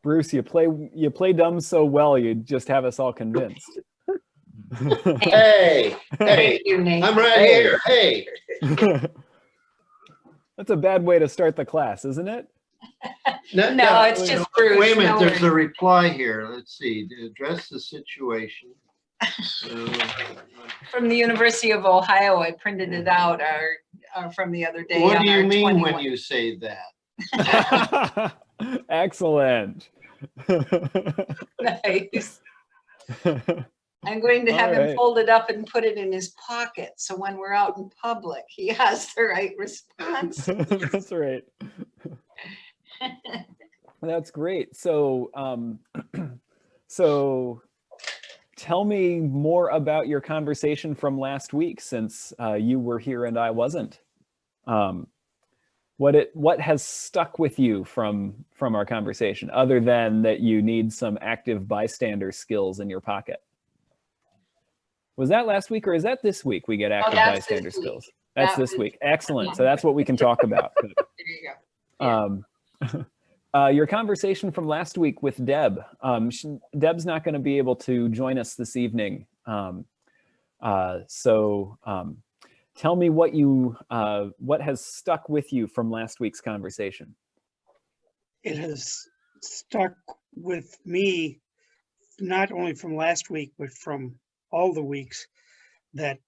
Bruce, you play dumb so well, you just have us all convinced. Hey, Thank you, Nate. I'm right here. Hey. That's a bad way to start the class, isn't it? No, it's just Bruce. Wait a minute, No there's a worries. reply here. Let's see. To address the situation. From the University of Ohio, I printed it out from the other day. What on do you our mean 21. when you say that? Excellent. Nice. I'm going to have All him right. fold it up and put it in his pocket, so when we're out in public, he has the right response. That's right. That's great. So, so tell me more about your conversation from last week, since you were here and I wasn't. What has stuck with you from our conversation, other than that you need some active bystander skills in your pocket? Was that last week, or is that this week we get active that's bystander this week. skills? That's That this was- week. Excellent. So that's what we can talk about. Good. There you go. Your conversation from last week with Deb. Deb's not going to be able to join us this evening. So tell me what has stuck with you from last week's conversation. It has stuck with me, not only from last week, but from all the weeks, that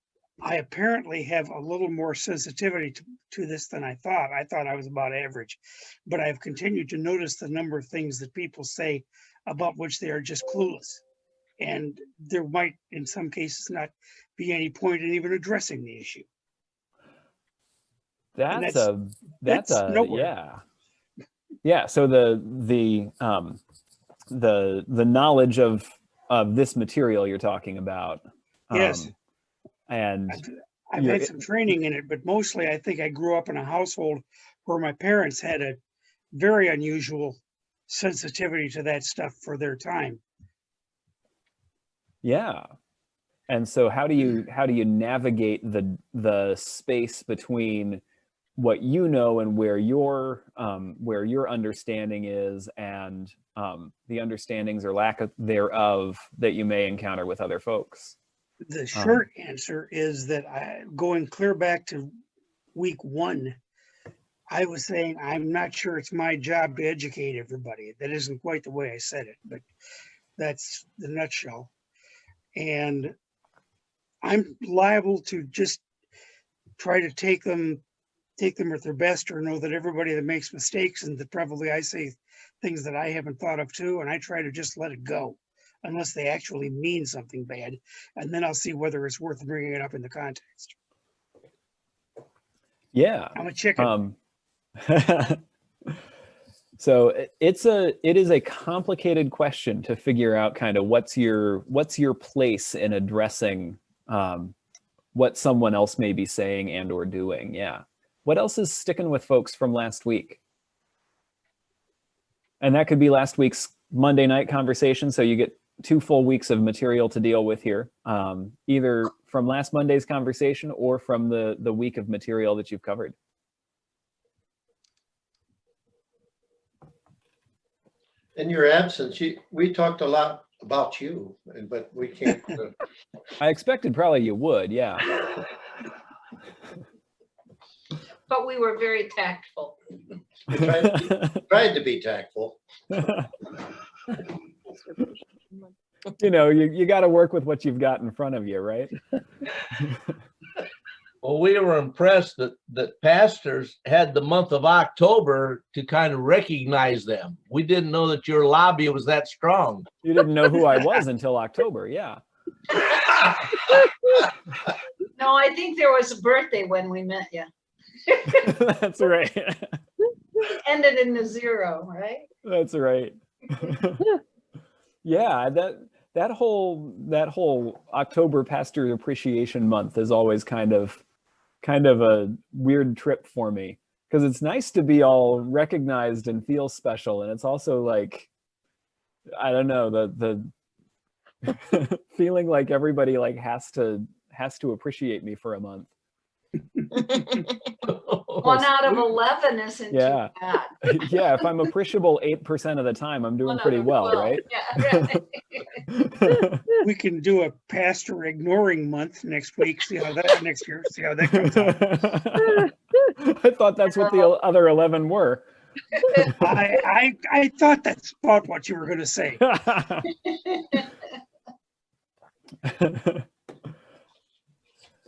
I apparently have a little more sensitivity to this than I thought. I thought I was about average, but I've continued to notice the number of things that people say about which they are just clueless. And there might, in some cases, not be any point in even addressing the issue. That's that's nowhere. Yeah. So the knowledge of this material you're talking about. Yes. And I've had some training in it, but mostly I think I grew up in a household where my parents had a very unusual sensitivity to that stuff for their time. Yeah. And so how do you navigate the space between what you know and where your understanding is, and the understandings or lack thereof that you may encounter with other folks? The short answer is that going clear back to week 1, I was saying, I'm not sure it's my job to educate everybody. That isn't quite the way I said it, but that's the nutshell. And I'm liable to just try to take them at their best, or know that everybody that makes mistakes, and that probably I say things that I haven't thought of too, and I try to just let it go unless they actually mean something bad, and then I'll see whether it's worth bringing it up in the context. Yeah. I'm a chicken. So it is a complicated question to figure out kind of what's your place in addressing what someone else may be saying and or doing. Yeah. What else is sticking with folks from last week? And that could be last week's Monday night conversation. So you get 2 full weeks of material to deal with here, either from last Monday's conversation or from the week of material that you've covered. In your absence, we talked a lot about you, but we can't. I expected probably you would, yeah. But we were very tactful. We tried to be tactful. You know, you got to work with what you've got in front of you, right? Well, we were impressed that pastors had the month of October to kind of recognize them. We didn't know that your lobby was that strong. You didn't know who I was until October, yeah. No, I think there was a birthday when we met you. That's right. Ended in a 0, right? That's right. Yeah, that whole October Pastor Appreciation Month is always kind of a weird trip for me, because it's nice to be all recognized and feel special, and it's also like, I don't know, the feeling like everybody like has to appreciate me for a month. 1 out of 11 isn't Yeah. too bad. Yeah, if I'm appreciable 8% of the time, I'm doing 1 out pretty of well, 12. right? Yeah, right. We can do a pastor ignoring month next week, next year, see how that comes out. I thought that's what the other 11 were. I thought that's about what you were gonna say.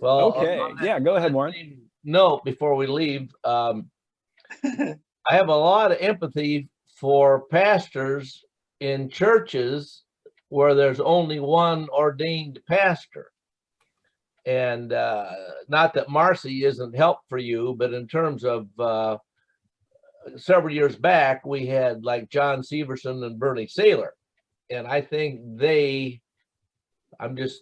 Well, Okay, on that- yeah, go ahead, on that Warren. same note, before we leave, I have a lot of empathy for pastors in churches where there's only one ordained pastor. And not that Marcy isn't help for you, but in terms of several years back, we had like John Severson and Bernie Saylor. And I think this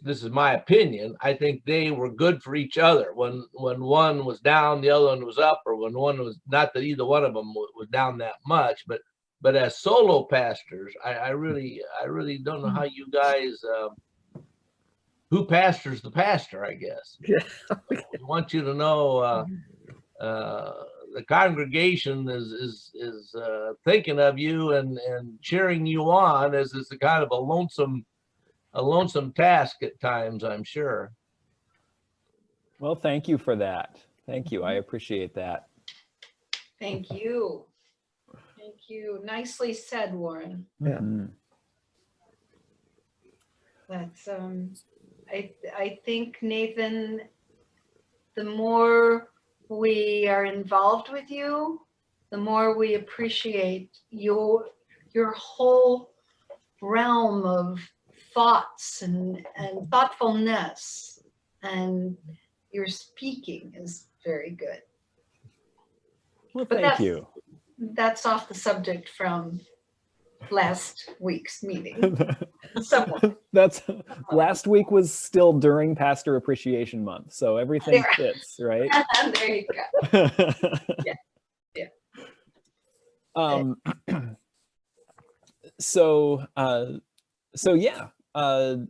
is my opinion, I think they were good for each other. When one was down, the other one was up, or when one was, not that either one of them was down that much, but as solo pastors, I really don't know how you guys, who pastors the pastor, I guess. Yeah. I want you to know the congregation is thinking of you and cheering you on, as it's a kind of a lonesome task at times, I'm sure. Well, thank you for that. Thank you. I appreciate that. Thank you. Thank you. Nicely said, Warren. Yeah. Mhm. That's I think, Nathan, the more we are involved with you, the more we appreciate your whole realm of thoughts and thoughtfulness, and your speaking is very good. Well, But thank you. That's off the subject from last week's meeting. Somewhat. That's last week was still during Pastor Appreciation Month, so everything There. fits, right? There you go. Yeah. So yeah. Go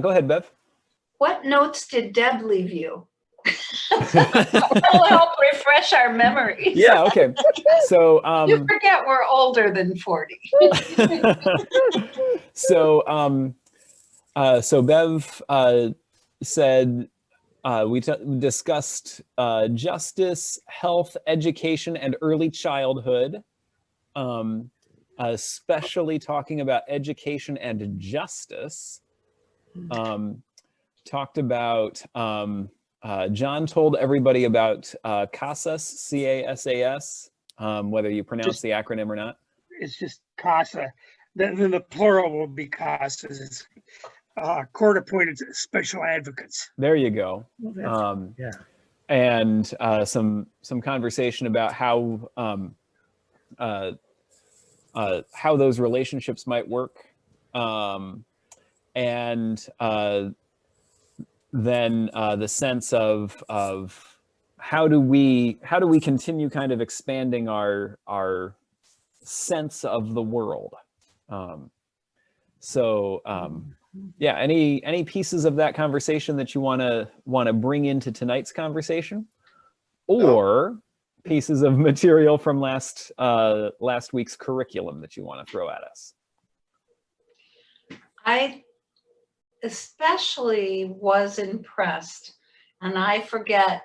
ahead, Bev. What notes did Deb leave you? That'll help refresh our memories. Yeah, okay. So You forget we're older than 40. so Bev said we discussed justice, health, education, and early childhood, especially talking about education and justice. Talked about John told everybody about CASAS, C-A-S-A-S, whether you pronounce the acronym or not. It's just CASA. Then the plural will be CASAs. It's court-appointed special advocates. There you go. Well, yeah. And some conversation about how those relationships might work, and then the sense of how do we continue kind of expanding our sense of the world. Yeah, any pieces of that conversation that you want to bring into tonight's conversation, or pieces of material from last week's curriculum that you want to throw at us? I especially was impressed, and I forget,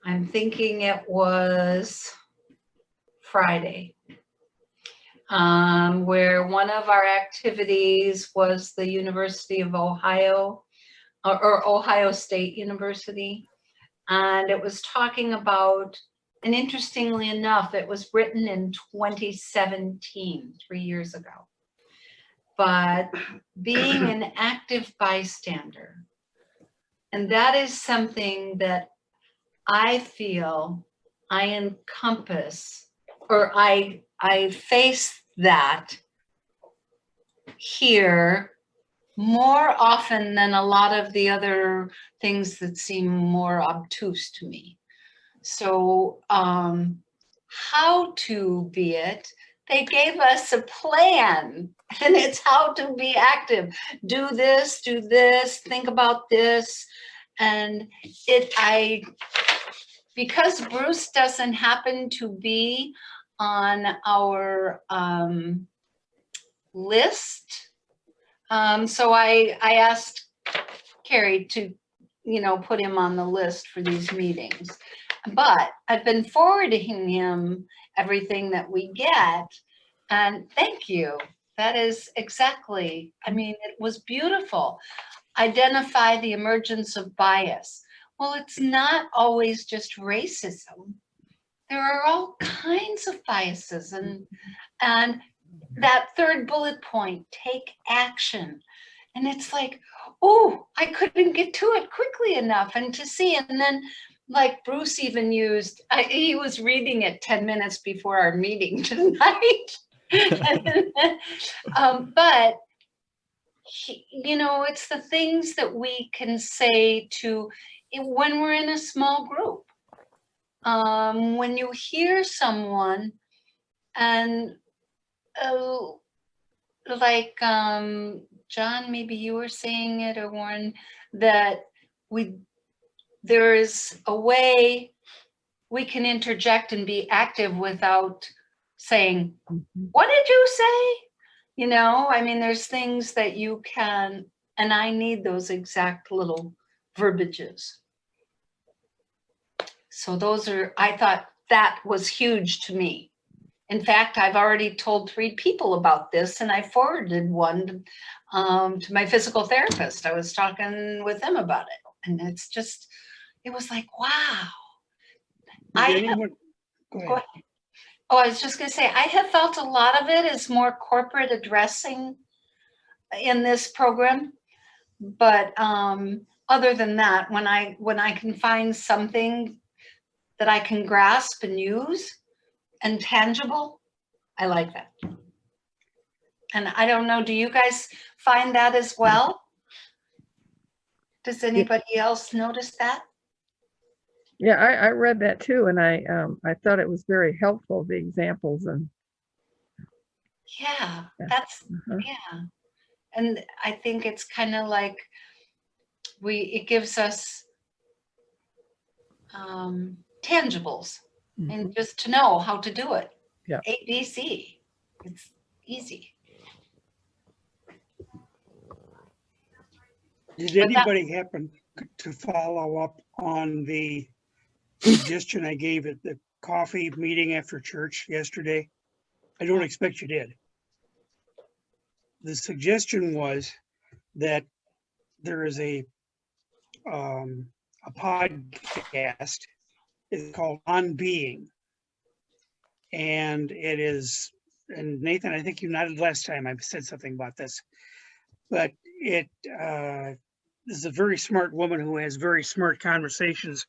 I'm thinking it was Friday, where one of our activities was the University of Ohio, or Ohio State University. And it was talking about, and interestingly enough, it was written in 2017, 3 years ago. But being an active bystander, and that is something that I feel I encompass, or I face that here more often than a lot of the other things that seem more obtuse to me. So how to be it, they gave us a plan, and it's how to be active. Do this, think about this. And because Bruce doesn't happen to be on our list, so I asked Carrie to, put him on the list for these meetings. But I've been forwarding him everything that we get, and thank you. That is exactly, it was beautiful. Identify the emergence of bias. Well, it's not always just racism. There are all kinds of biases, and that third bullet point, take action. And it's like, oh, I couldn't get to it quickly enough and to see. And then, like Bruce even used, he was reading it 10 minutes before our meeting tonight. But, it's the things that we can say when we're in a small group. When you hear someone and like John, maybe you were saying it, or Warren, that there is a way we can interject and be active without saying, what did you say? There's things that you can, and I need those exact little verbiages. So I thought that was huge to me. In fact, I've already told 3 people about this, and I forwarded one to my physical therapist. I was talking with him about it, and it was like, wow. Go ahead. Oh, I was just going to say, I have felt a lot of it is more corporate addressing in this program. But other than that, when I can find something that I can grasp and use and tangible, I like that. And I don't know, do you guys find that as well? Does anybody else notice that? Yeah, I read that too, and I thought it was very helpful, the examples. And yeah, that's yeah. And I think it's kind of like it gives us tangibles, and just to know how to do it. Yeah. ABC, it's easy. Did anybody happen to follow up on the suggestion I gave at the coffee meeting after church yesterday? I don't expect you did. The suggestion was that there is a podcast. It's called On Being. And it is, and Nathan, I think you nodded last time I said something about this, but this is a very smart woman who has very smart conversations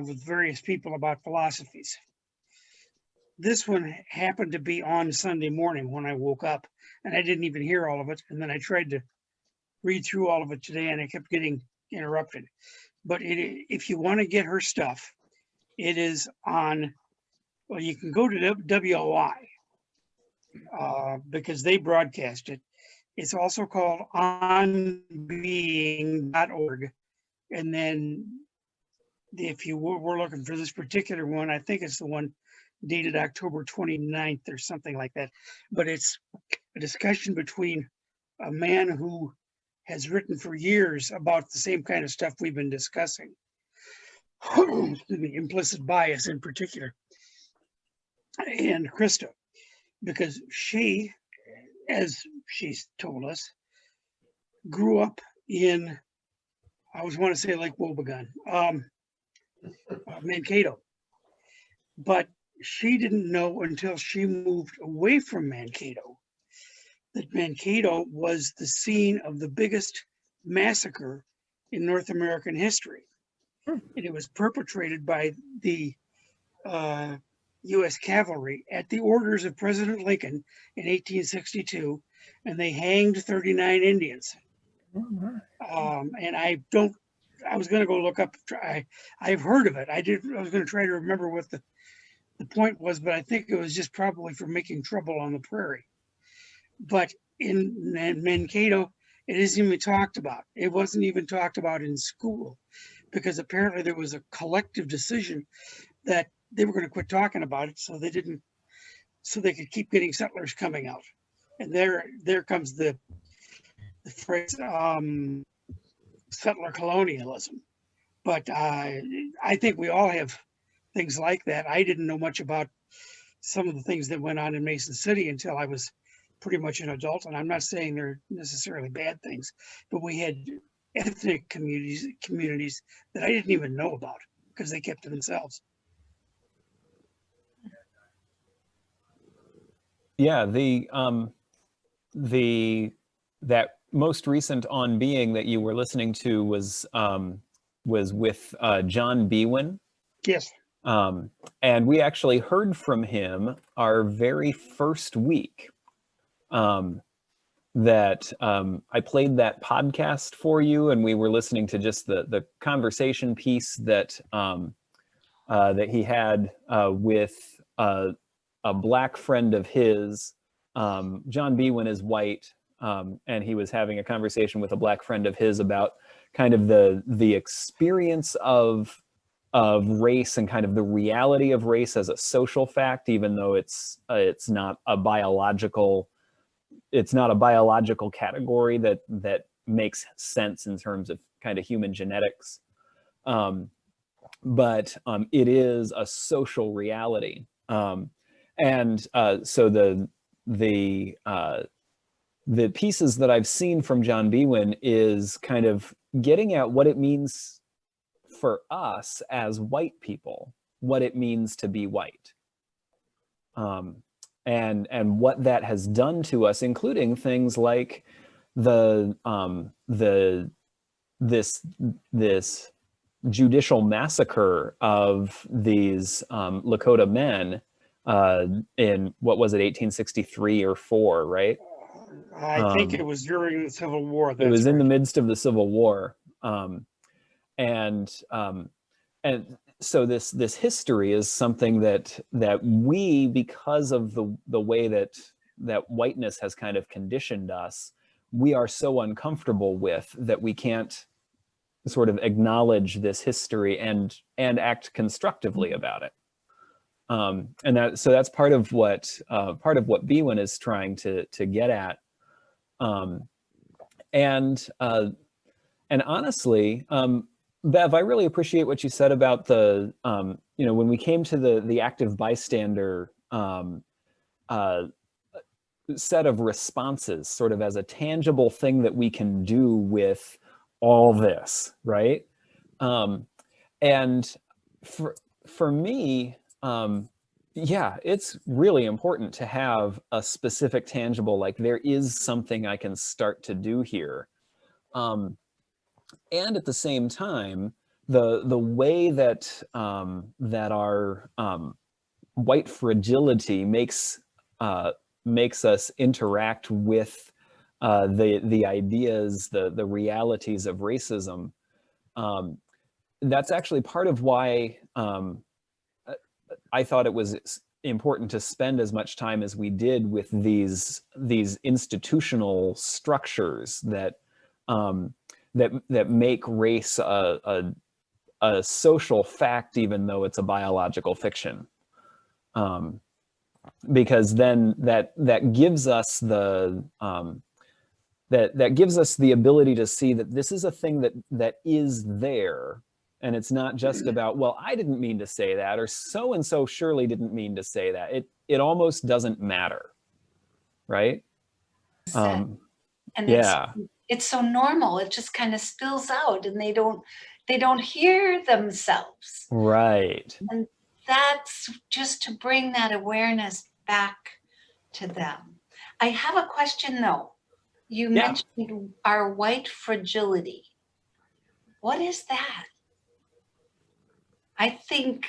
with various people about philosophies. This one happened to be on Sunday morning when I woke up, and I didn't even hear all of it. And then I tried to read through all of it today, and I kept getting interrupted. But if you want to get her stuff, it is on, well, you can go to WOI because they broadcast it. It's also called onbeing.org. And then if you were looking for this particular one, I think it's the one dated October 29th or something like that. But it's a discussion between a man who has written for years about the same kind of stuff we've been discussing. Excuse me, implicit bias in particular. And Krista, because she, as she's told us, grew up in, I always want to say like Wobegon, Mankato. But she didn't know until she moved away from Mankato that Mankato was the scene of the biggest massacre in North American history. And it was perpetrated by the U.S. cavalry at the orders of President Lincoln in 1862, and they hanged 39 Indians. And I was going to go look up, I've heard of it. I was going to try to remember what the point was, but I think it was just probably for making trouble on the prairie. But in Mankato, it isn't even talked about. It wasn't even talked about in school because apparently there was a collective decision that they were going to quit talking about it, so they didn't, so they could keep getting settlers coming out. And there comes the phrase settler colonialism. But I think we all have things like that. I didn't know much about some of the things that went on in Mason City until I was pretty much an adult. And I'm not saying they're necessarily bad things, but we had ethnic communities that I didn't even know about because they kept to themselves. Yeah, that most recent On Being that you were listening to was with John Bewin. Yes. And we actually heard from him our very first week. That I played that podcast for you, and we were listening to just the conversation piece that that he had with a Black friend of his. John Bewin is white, and he was having a conversation with a Black friend of his about kind of the experience of race and kind of the reality of race as a social fact, even though it's not a biological category that makes sense in terms of kind of human genetics. But it is a social reality. And so the pieces that I've seen from John Bewin is kind of getting at what it means for us as white people, what it means to be white. And what that has done to us, including things like this judicial massacre of these Lakota men in, what was it, 1863 or 4, right? I think it was during the Civil War. It was in the midst of the Civil War. And so this history is something that we, because of the way that whiteness has kind of conditioned us, we are so uncomfortable with that we can't sort of acknowledge this history and act constructively about it. And so that's part of what Bewin is trying to get at. And honestly, Bev, I really appreciate what you said about the, when we came to the active bystander set of responses, sort of as a tangible thing that we can do with all this, right? And for me, yeah, it's really important to have a specific tangible, like there is something I can start to do here. And at the same time, the way that that our white fragility makes us interact with the ideas, the realities of racism, that's actually part of why I thought it was important to spend as much time as we did with these institutional structures that make race a social fact, even though it's a biological fiction. Because then that gives us that gives us the ability to see that this is a thing that is there, and it's not just about, well, I didn't mean to say that, or so and so surely didn't mean to say that. It almost doesn't matter, right? And yeah. it's so normal. It just kind of spills out, and they don't hear themselves. Right. And that's just to bring that awareness back to them. I have a question though. You mentioned our white fragility. What is that? I think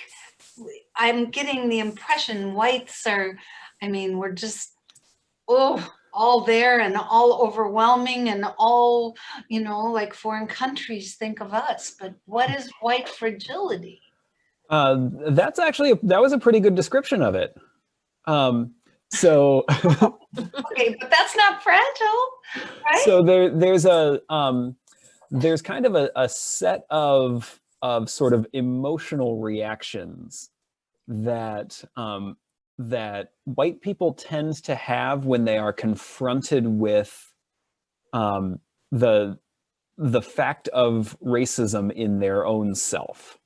I'm getting the impression whites are, we're just, all there and all overwhelming and all, like foreign countries think of us. But what is white fragility? That's actually, that was a pretty good description of it. So, Okay, but that's not fragile, right? so there's kind of a set of sort of emotional reactions that that white people tend to have when they are confronted with the fact of racism in their own self,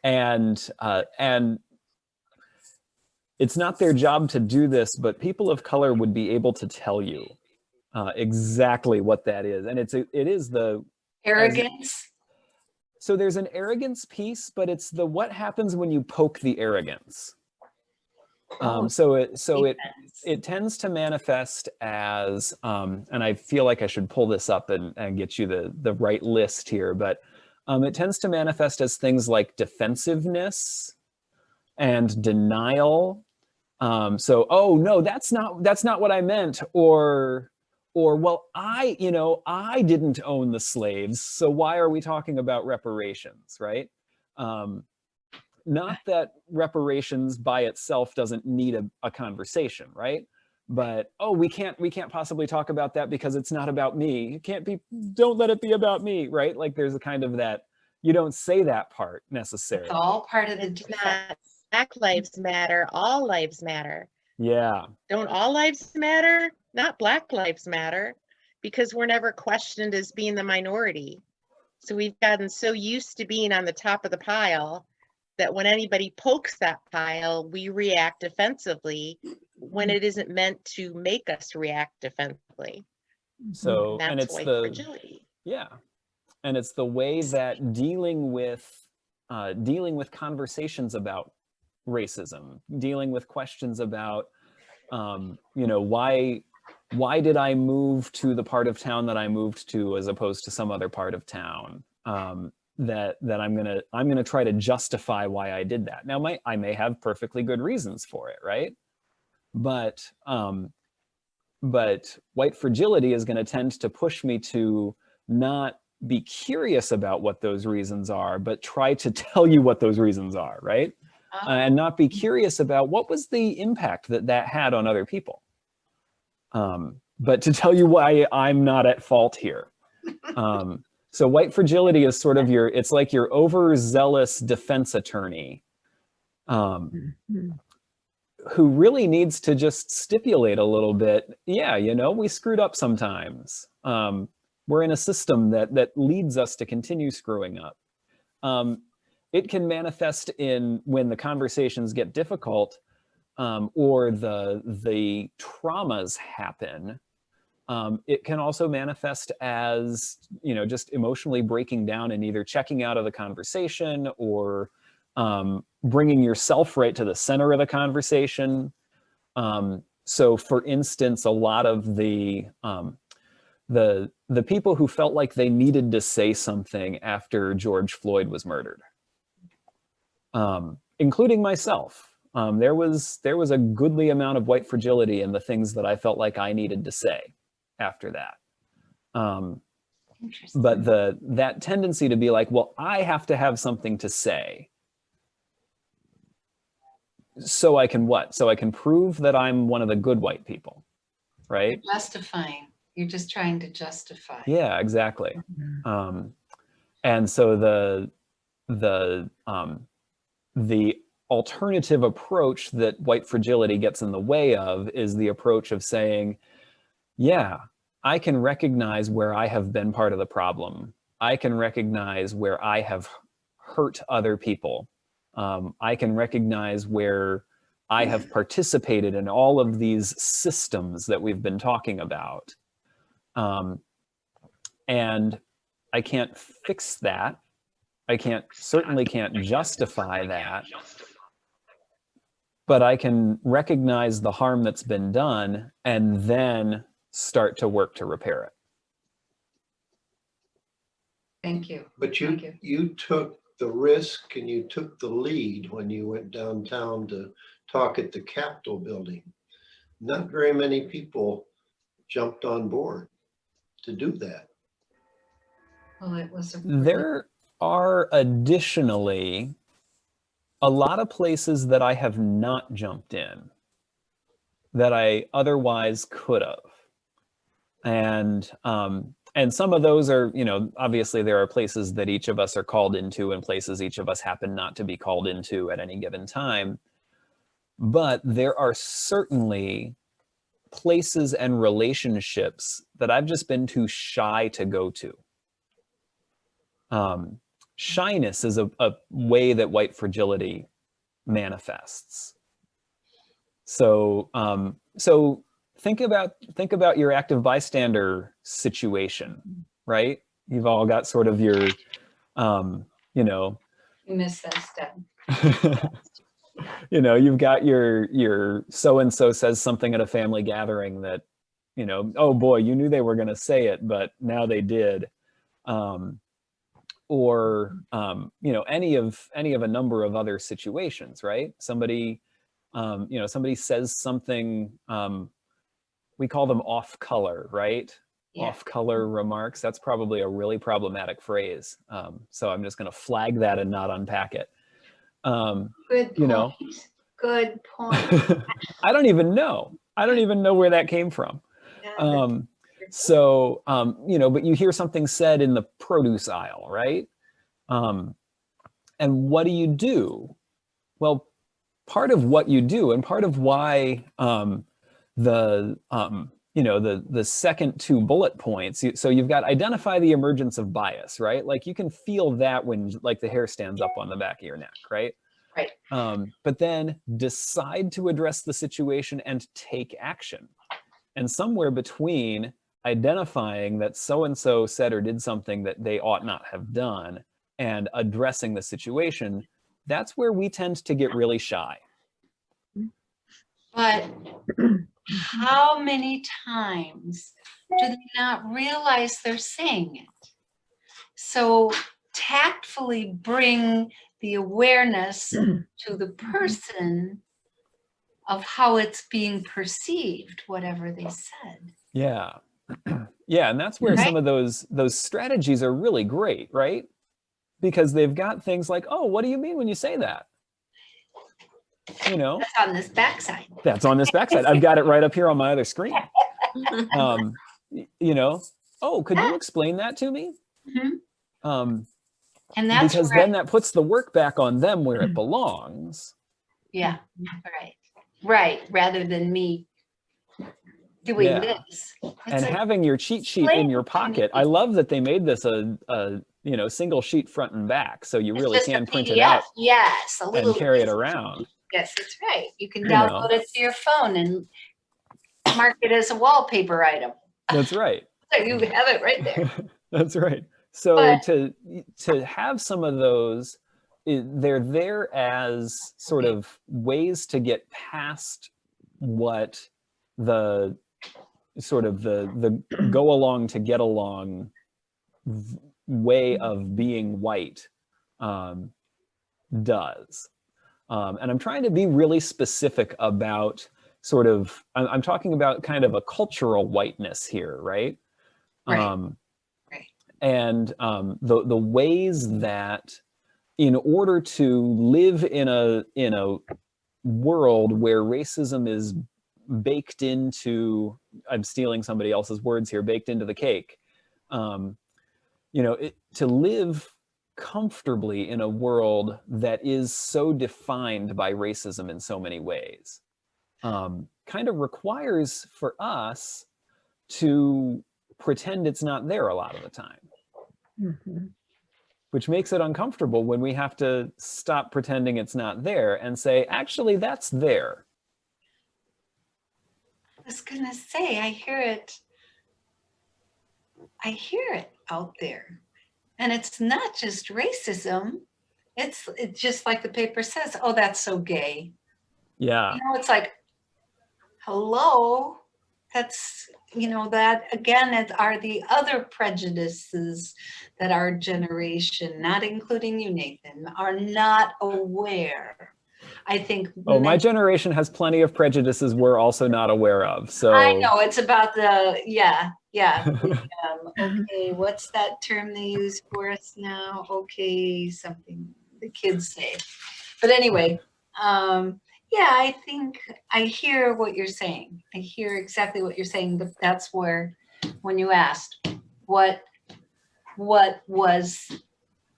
and it's not their job to do this, but people of color would be able to tell you exactly what that is, and it is the Arrogance. so there's an arrogance piece, but it's the what happens when you poke the arrogance. So it tends to manifest as, and I feel like I should pull this up and get you the right list here, but it tends to manifest as things like defensiveness and denial. So, oh no, that's not what I meant, or well, I didn't own the slaves, so why are we talking about reparations, right? Not that reparations by itself doesn't need a conversation, right? But oh, we can't possibly talk about that because it's not about me. It can't be. Don't let it be about me, right? Like there's a kind of that you don't say that part necessarily. It's all part of the It's defense. not Black lives matter, all lives matter. Yeah. Don't all lives matter? Not Black lives matter, because we're never questioned as being the minority. So we've gotten so used to being on the top of the pile that when anybody pokes that pile, we react defensively when it isn't meant to make us react defensively. So, And and that's it's white the fragility. yeah, and it's the way that dealing with conversations about racism, dealing with questions about why did I move to the part of town that I moved to as opposed to some other part of town, that I'm gonna try to justify why I did that. Now I may have perfectly good reasons for it, right? But white fragility is going to tend to push me to not be curious about what those reasons are, but try to tell you what those reasons are, right? And not be curious about what was the impact that had on other people. But to tell you why I'm not at fault here. So white fragility is sort of it's like your overzealous defense attorney, who really needs to just stipulate a little bit. Yeah, we screwed up sometimes. We're in a system that leads us to continue screwing up. It can manifest in when the conversations get difficult, or the traumas happen. It can also manifest as, just emotionally breaking down and either checking out of the conversation or bringing yourself right to the center of the conversation. So for instance, a lot of the people who felt like they needed to say something after George Floyd was murdered, including myself, there was a goodly amount of white fragility in the things that I felt like I needed to say after that. But that tendency to be like, well, I have to have something to say. So I can what? So I can prove that I'm one of the good white people, right? Justifying. You're just trying to justify. Yeah, exactly. And so the alternative approach that white fragility gets in the way of is the approach of saying, yeah, I can recognize where I have been part of the problem. I can recognize where I have hurt other people. I can recognize where I have participated in all of these systems that we've been talking about. And I can't fix that. I certainly can't justify that. But I can recognize the harm that's been done and then start to work to repair it. Thank you. But you took the risk and you took the lead when you went downtown to talk at the Capitol building. Not very many people jumped on board to do that. Well, it was There are additionally a lot of places that I have not jumped in that I otherwise could have. And some of those are, you know, obviously there are places that each of us are called into and places each of us happen not to be called into at any given time. But there are certainly places and relationships that I've just been too shy to go to. Shyness is a way that white fragility manifests. So, so think about your active bystander situation, right? You've all got sort of your, you know, You missed that step. you know, you've got your so-and-so says something at a family gathering that, you know, oh boy, you knew they were going to say it, but now they did. Or, you know, any of a number of other situations, right? Somebody, you know, somebody says something, we call them off color, right? Yeah. Off color remarks. That's probably a really problematic phrase. So I'm just going to flag that and not unpack it. Good point. You know, Good point. I don't even know where that came from. So, you know, but you hear something said in the produce aisle, right? And what do? Well, part of what you do and part of why you know, the second two bullet points, so you've got identify the emergence of bias, right? Like you can feel that when like the hair stands up on the back of your neck, right? Right. But then decide to address the situation and take action. And somewhere between identifying that so-and-so said or did something that they ought not have done and addressing the situation, that's where we tend to get really shy. But how many times do they not realize they're saying it? So tactfully bring the awareness to the person of how it's being perceived, whatever they said. Yeah. Yeah, and that's where some of those strategies are really great, right? Because they've got things like, oh, what do you mean when you say that? You know, That's on this backside. that's on this backside. I've got it right up here on my other screen. You know, oh, could you explain that to me? Mm-hmm. And that's because then that puts the work back on them where it belongs. Yeah, right. Rather than me doing this. And having your cheat sheet in your pocket. I love that they made this a you know, single sheet front and back, so you really can print it out. Yes, a little and carry it around. Yes, that's right. You can download it to your phone and mark it as a wallpaper item. That's right. So you have it right there. That's right. So to have some of those, they're there as sort of ways to get past what the sort of the go along to get along way of being white does. And I'm trying to be really specific about sort of, I'm talking about kind of a cultural whiteness here, right? Right. And the ways that in order to live in a world where racism is baked into, I'm stealing somebody else's words here, baked into the cake, you know, to live comfortably in a world that is so defined by racism in so many ways, kind of requires for us to pretend it's not there a lot of the time. Mm-hmm. Which makes it uncomfortable when we have to stop pretending it's not there and say, actually, that's there. I was gonna say, I hear it out there. And it's not just racism. It's just like the paper says, oh, that's so gay. Yeah. You know, it's like, hello, that's, you know, that again, it are the other prejudices that our generation, not including you, Nathan, are not aware. I think. Oh, my generation has plenty of prejudices we're also not aware of. So I know it's about the, Yeah. Okay, what's that term they use for us now? Okay, something the kids say. But anyway, yeah, I think I hear what you're saying. I hear exactly what you're saying, but that's where, when you asked, what was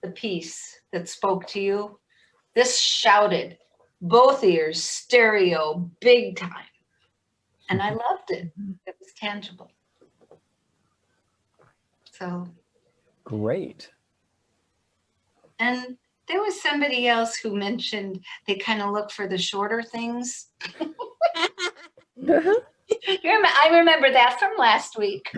the piece that spoke to you? This shouted, both ears, stereo, big time. And I loved it. It was tangible. So, Great. and there was somebody else who mentioned they kind of look for the shorter things. I remember that from last week.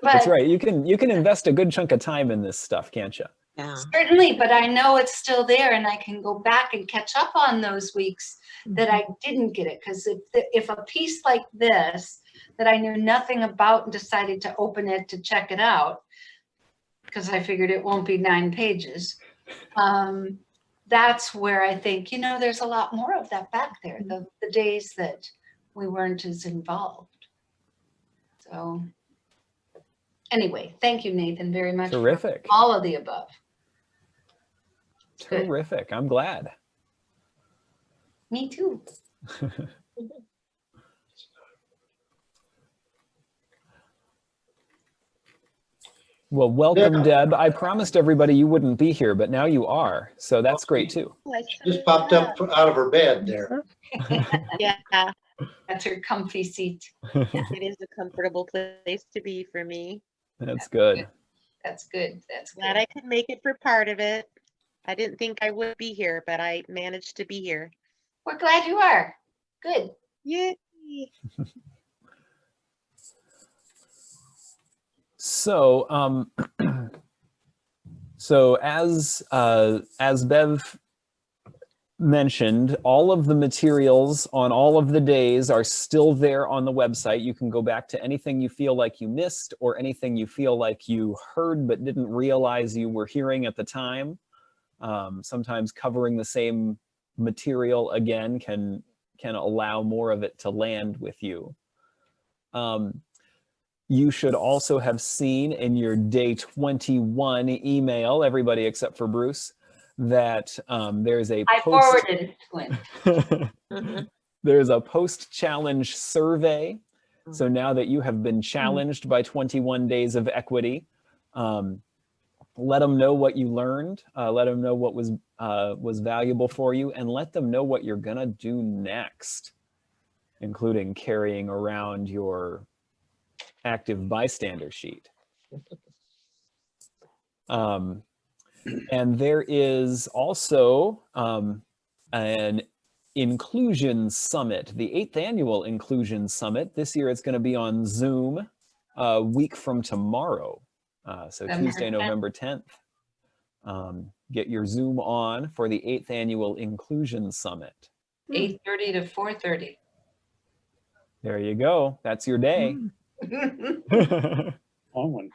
That's But right. You can invest a good chunk of time in this stuff, can't you? Yeah. certainly, but I know it's still there and I can go back and catch up on those weeks that I didn't get it. Because if a piece like this that I knew nothing about and decided to open it to check it out, because I figured it won't be 9 pages, that's where I think, there's a lot more of that back there, the days that we weren't as involved. So anyway, thank you, Nathan, very much. Terrific. For all of the above. Good. Terrific. I'm glad. Me too. Well, welcome, Deb. I promised everybody you wouldn't be here, but now you are. So that's great too. Just popped up out of her bed there. Yeah, That's her comfy seat. it is a comfortable place to be for me. That's good. That's good. That's Glad good. I could make it for part of it. I didn't think I would be here, but I managed to be here. We're glad you are. Good. Yay. So, so as Bev mentioned, all of the materials on all of the days are still there on the website. You can go back to anything you feel like you missed or anything you feel like you heard but didn't realize you were hearing at the time. Sometimes covering the same material again can allow more of it to land with you. You should also have seen in your day 21 email, everybody except for Bruce, that there's a I post. forwarded it to him. There's a post-challenge survey. So now that you have been challenged by 21 days of equity, let them know what you learned, let them know what was valuable for you, and let them know what you're gonna do next, including carrying around your active bystander sheet. And there is also an Inclusion Summit, the 8th annual Inclusion Summit. This year it's going to be on Zoom a week from tomorrow. So Tuesday, November 10th. Get your Zoom on for the 8th annual Inclusion Summit. 8:30 to 4:30. There you go. That's your day. Long one.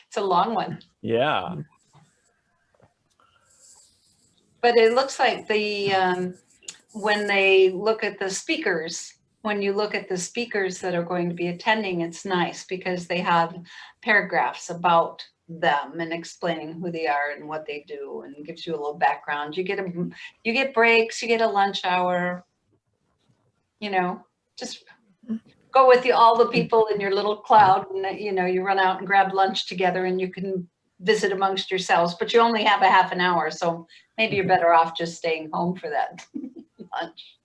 It's a long one. Yeah. But it looks like when they look at the speakers, when you look at the speakers that are going to be attending, it's nice because they have paragraphs about them and explaining who they are and what they do, and gives you a little background. You get breaks, you get a lunch hour, just go with all the people in your little cloud, and you run out and grab lunch together and you can visit amongst yourselves, but you only have a half an hour, so maybe you're better off just staying home for that lunch.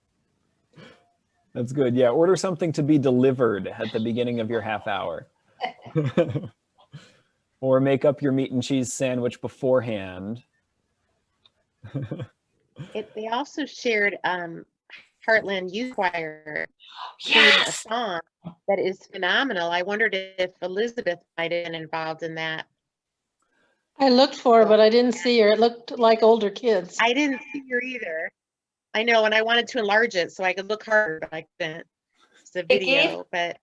That's good. Yeah, order something to be delivered at the beginning of your half hour. Or make up your meat and cheese sandwich beforehand. They also shared Heartland Youth Choir singing a Yes. song that is phenomenal. I wondered if Elizabeth might have been involved in that. I looked for her, but I didn't see her. It looked like older kids. I didn't see her either. I know, and I wanted to enlarge it so I could look harder, but I couldn't. It's a video, but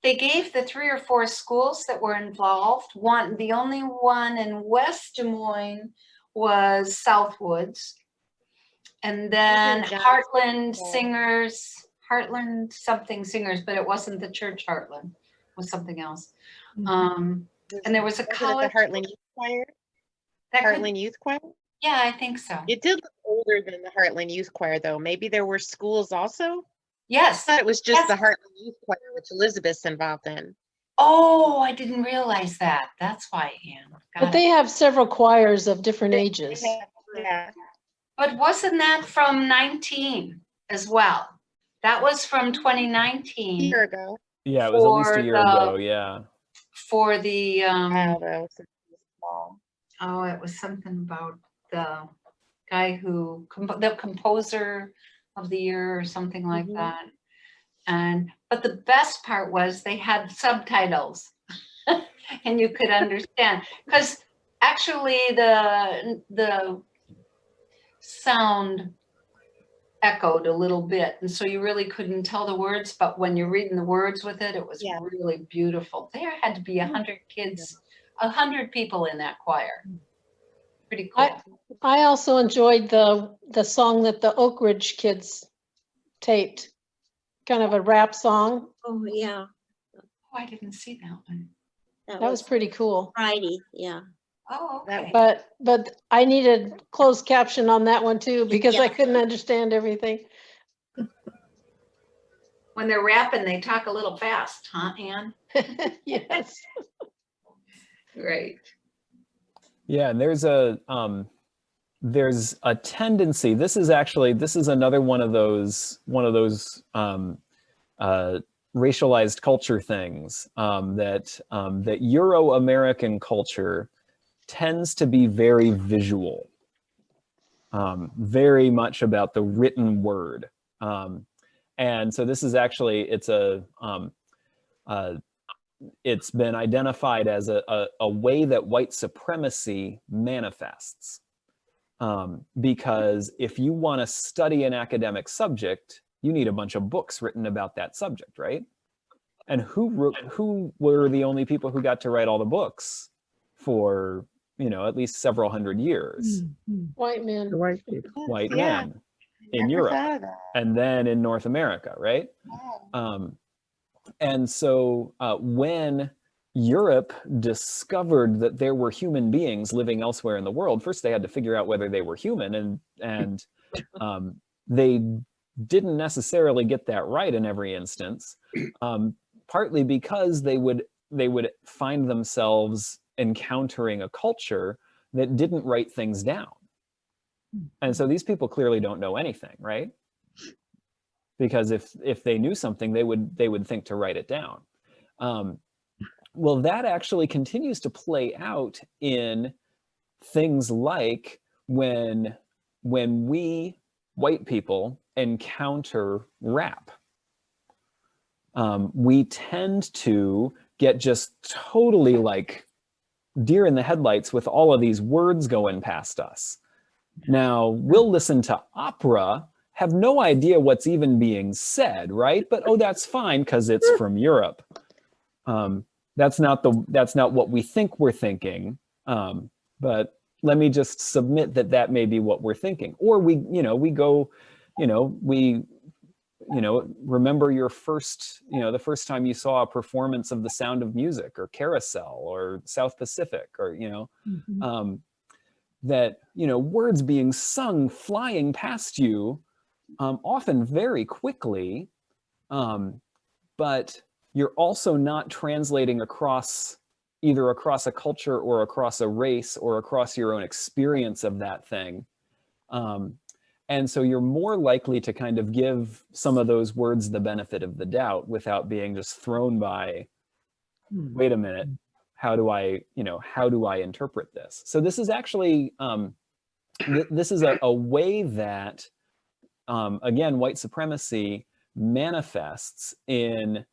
They gave the 3 or 4 schools that were involved. The only one in West Des Moines was Southwoods. And then Johnson. Heartland Singers, Heartland something singers, but it wasn't the church Heartland. was something else. Mhm. And there was a Was it at college. the Heartland Youth Choir? that could- Heartland Youth Choir? Yeah, I think so. It did look older than the Heartland Youth Choir, though. Maybe there were schools also? I Yes. thought it was just Yes. the Heartland Youth Choir, which Elizabeth's involved in. Oh, I didn't realize that. That's why, Ann. But Got they it. have several choirs of different ages. Yeah. But wasn't that from 19 as well? That was from A 2019 year ago. Yeah, it was at least a For year the- ago. Yeah. for the, Wow, though. So small. oh, it was something about the guy who, the composer of the year or something like Mhm. that. But the best part was they had subtitles and you could understand. Because actually the sound echoed a little bit. And so you really couldn't tell the words, but when you're reading the words with it, it was Yeah. really beautiful. There had to be 100 kids, 100 people in that choir. Pretty cool. I also enjoyed the song that the Oak Ridge kids taped, kind of a rap song. Oh, yeah, Oh, I didn't see that one. That was pretty cool. Friday, yeah. Oh, That- okay. But I needed closed caption on that one too, because I Yeah. couldn't understand everything. When they're rapping, they talk a little fast, huh, Ann? Yes. Great. Yeah, and there's a tendency. This is another one of those racialized culture things that Euro-American culture tends to be very visual, very much about the written word. And so this is actually, it's been identified as a way that white supremacy manifests. Because if you want to study an academic subject, you need a bunch of books written about that subject, right? And who were the only people who got to write all the books for, at least several hundred years? White men. The white people. White Yeah. men in Never Europe, thought of that. and then in North America, right? Wow. And so when Europe discovered that there were human beings living elsewhere in the world, first they had to figure out whether they were human, and they didn't necessarily get that right in every instance, partly because they would find themselves encountering a culture that didn't write things down. And so these people clearly don't know anything, right? Because if they knew something, they would think to write it down. Well, that actually continues to play out in things like when we white people encounter rap. We tend to get just totally like deer in the headlights with all of these words going past us. Now, we'll listen to opera, have no idea what's even being said, right? But oh, that's fine because it's from Europe. That's not what we think we're thinking. But let me just submit that may be what we're thinking. Or we remember your first, the first time you saw a performance of The Sound of Music or Carousel or South Pacific, or that words being sung flying past you, often very quickly, but you're also not translating either across a culture or across a race or across your own experience of that thing. And so you're more likely to kind of give some of those words the benefit of the doubt without being just thrown by, wait a minute, how do I interpret this? So this is actually, this is a way that, again, white supremacy manifests in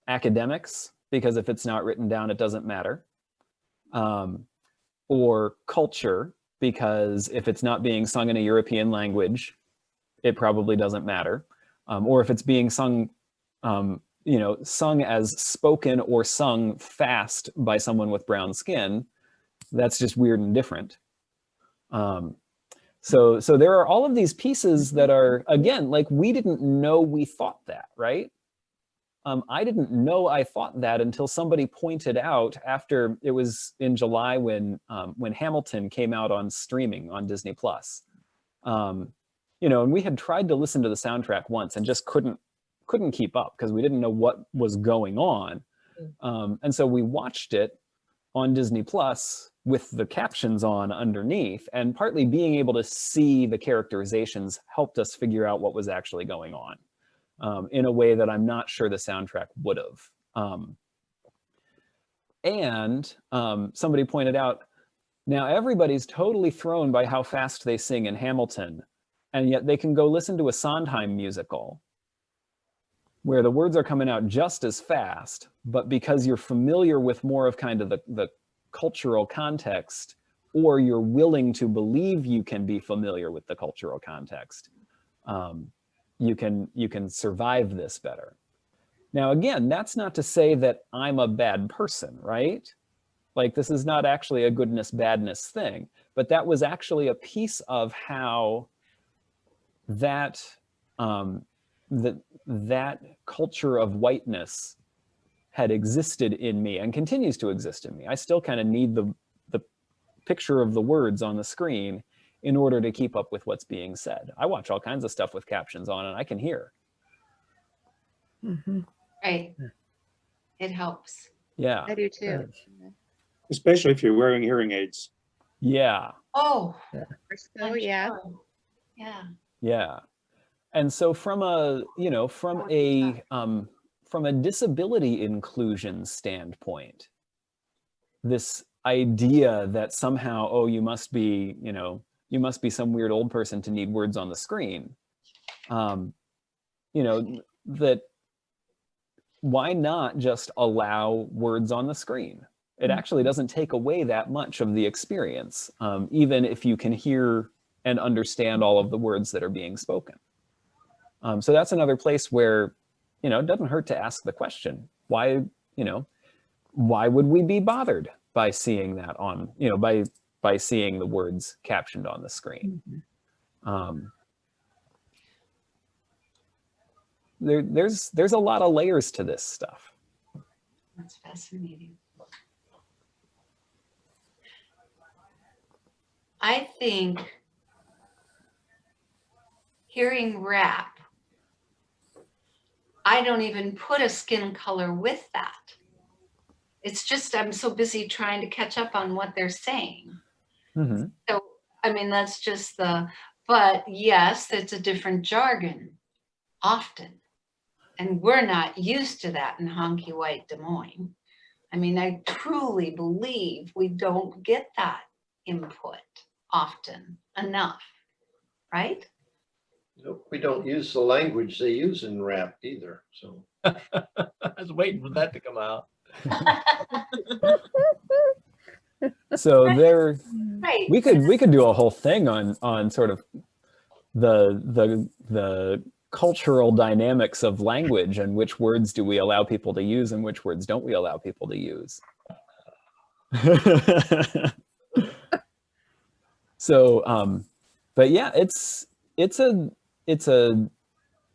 academics, because if it's not written down, it doesn't matter. Or culture, because if it's not being sung in a European language, it probably doesn't matter. Or if it's being sung, sung as spoken or sung fast by someone with brown skin, that's just weird and different. So there are all of these pieces that are, again, like we didn't know we thought that, right? I didn't know I thought that until somebody pointed out after, it was in July when Hamilton came out on streaming on Disney Plus. You know, and we had tried to listen to the soundtrack once and just couldn't keep up because we didn't know what was going on. And so we watched it on Disney Plus with the captions on underneath, and partly being able to see the characterizations helped us figure out what was actually going on. In a way that I'm not sure the soundtrack would have. And somebody pointed out, now everybody's totally thrown by how fast they sing in Hamilton, and yet they can go listen to a Sondheim musical where the words are coming out just as fast, but because you're familiar with more of kind of the cultural context, or you're willing to believe you can be familiar with the cultural context, you can survive this better. Now, again, that's not to say that I'm a bad person, right? Like, this is not actually a goodness, badness thing, but that was actually a piece of how that, that culture of whiteness had existed in me and continues to exist in me. I still kind of need the picture of the words on the screen in order to keep up with what's being said. I watch all kinds of stuff with captions on and I can hear. Right. It helps. Yeah. I do too. Especially if you're wearing hearing aids. Yeah. Oh, Oh, yeah. yeah. Yeah. And so from a, you know, from a disability inclusion standpoint, this idea that somehow, oh, you must be, you know, you must be some weird old person to need words on the screen. You know, that why not just allow words on the screen? It actually doesn't take away that much of the experience, even if you can hear and understand all of the words that are being spoken. So that's another place where, you know, it doesn't hurt to ask the question, why, you know, why would we be bothered by seeing that on, you know, by seeing the words captioned on the screen? There's a lot of layers to this stuff. That's fascinating. I think hearing rap, I don't even put a skin color with that. It's just, I'm so busy trying to catch up on what they're saying. So, I mean, that's just but yes, it's a different jargon often. And we're not used to that in honky white Des Moines. I mean, I truly believe we don't get that input often enough, right? Nope, we don't use the language they use in rap either, so. I was waiting for that to come out. So there, Right. we could do a whole thing on sort of the cultural dynamics of language and which words do we allow people to use and which words don't we allow people to use. So, but yeah,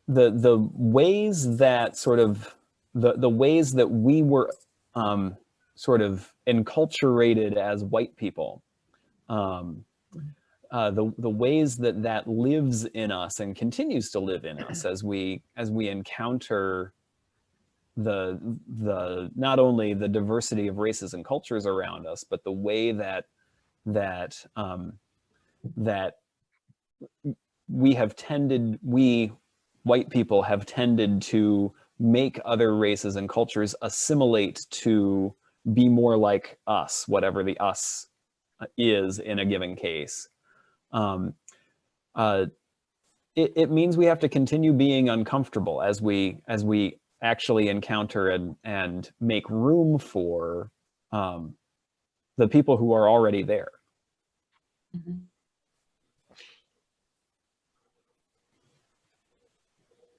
the ways that sort of the ways that we were sort of enculturated as white people, the ways that lives in us and continues to live in us as we encounter the not only the diversity of races and cultures around us, but the way that we white people have tended to make other races and cultures assimilate to be more like us, whatever the us is in a given case. It means we have to continue being uncomfortable as we actually encounter and make room for the people who are already there.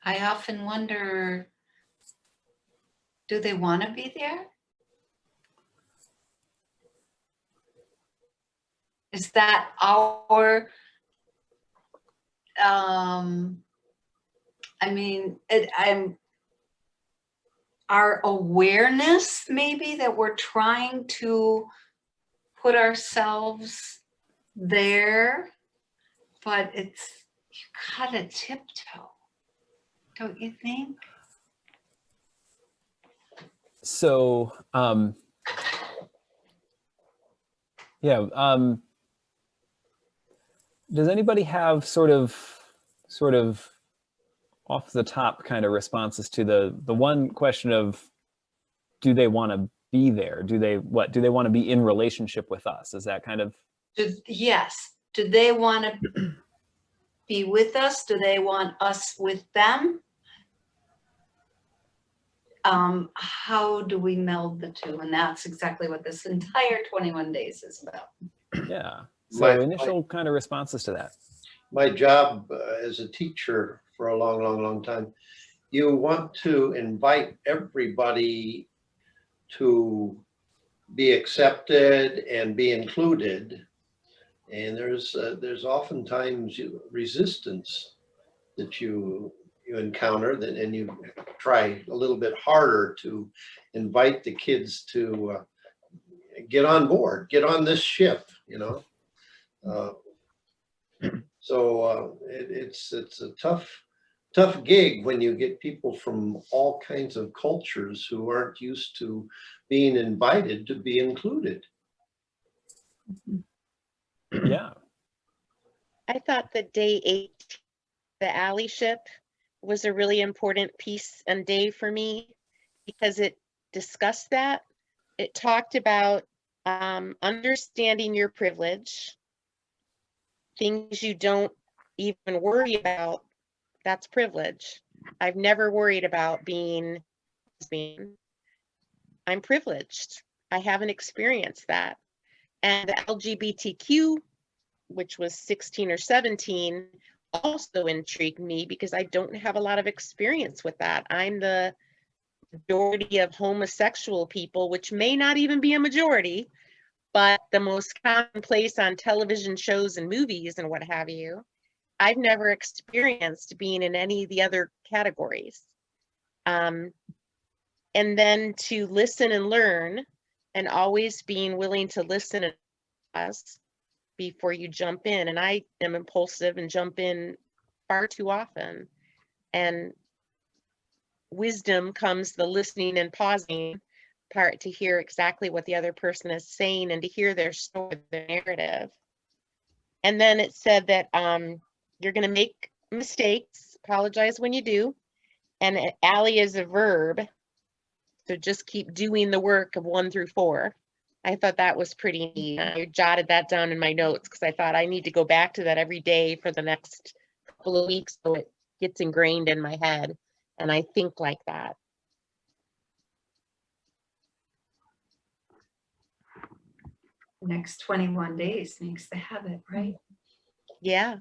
I often wonder, do they want to be there? Is that our, I mean, our awareness, maybe, that we're trying to put ourselves there, but it's, you gotta tiptoe, don't you think? So, yeah, does anybody have sort of off the top kind of responses to the one question of, do they want to be there? Do they want to be in relationship with us? Is that kind of? Yes. Do they want to be with us? Do they want us with them? How do we meld the two? And that's exactly what this entire 21 days is about. Yeah. So My- initial kind of responses to that. My job as a teacher for a long, long, long time, you want to invite everybody to be accepted and be included. And there's oftentimes resistance that you encounter, that, and you try a little bit harder to invite the kids to get on board, get on this ship, you know. So it's a tough gig when you get people from all kinds of cultures who aren't used to being invited to be included. Yeah. I thought that day 8, the allyship, was a really important piece and day for me because it discussed that. It talked about understanding your privilege, things you don't even worry about, that's privilege. I've never worried about being lesbian. I'm privileged. I haven't experienced that. And the LGBTQ, which was 16 or 17, also intrigued me because I don't have a lot of experience with that. I'm the majority of homosexual people, which may not even be a majority, but the most commonplace on television shows and movies and what have you. I've never experienced being in any of the other categories. And then to listen and learn, and always being willing to listen and us before you jump in. And I am impulsive and jump in far too often. And wisdom comes the listening and pausing part to hear exactly what the other person is saying and to hear their story, their narrative. And then it said that you're going to make mistakes, apologize when you do. And ally is a verb. So just keep doing the work of 1 through 4. I thought that was pretty neat. I jotted that down in my notes because I thought I need to go back to that every day for the next couple of weeks so it gets ingrained in my head and I think like that. Next 21 days makes the habit, right? Yeah.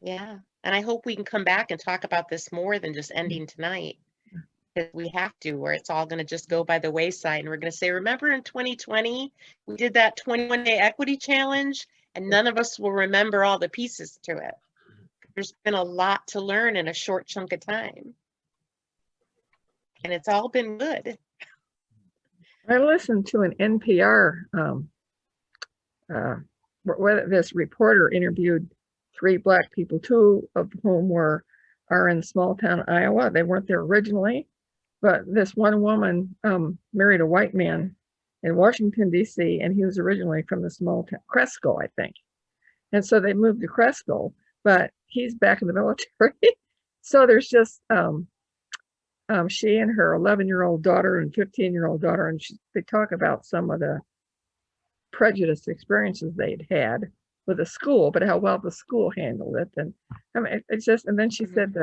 Yeah. And I hope we can come back and talk about this more than just ending tonight. Because we have to, or it's all going to just go by the wayside. And we're going to say, remember in 2020, we did that 21-day equity challenge, and none of us will remember all the pieces to it. There's been a lot to learn in a short chunk of time. And it's all been good. I listened to an NPR where this reporter interviewed 3 Black people, 2 of whom are in small town Iowa. They weren't there originally, but this one woman married a white man in Washington, D.C., and he was originally from the small town, Cresco, I think. And so they moved to Cresco, but he's back in the military. So there's just she and her 11-year-old daughter and 15-year-old daughter, and they talk about some of the prejudiced experiences they'd had with the school, but how well the school handled it. And I mean, it's just, and then she said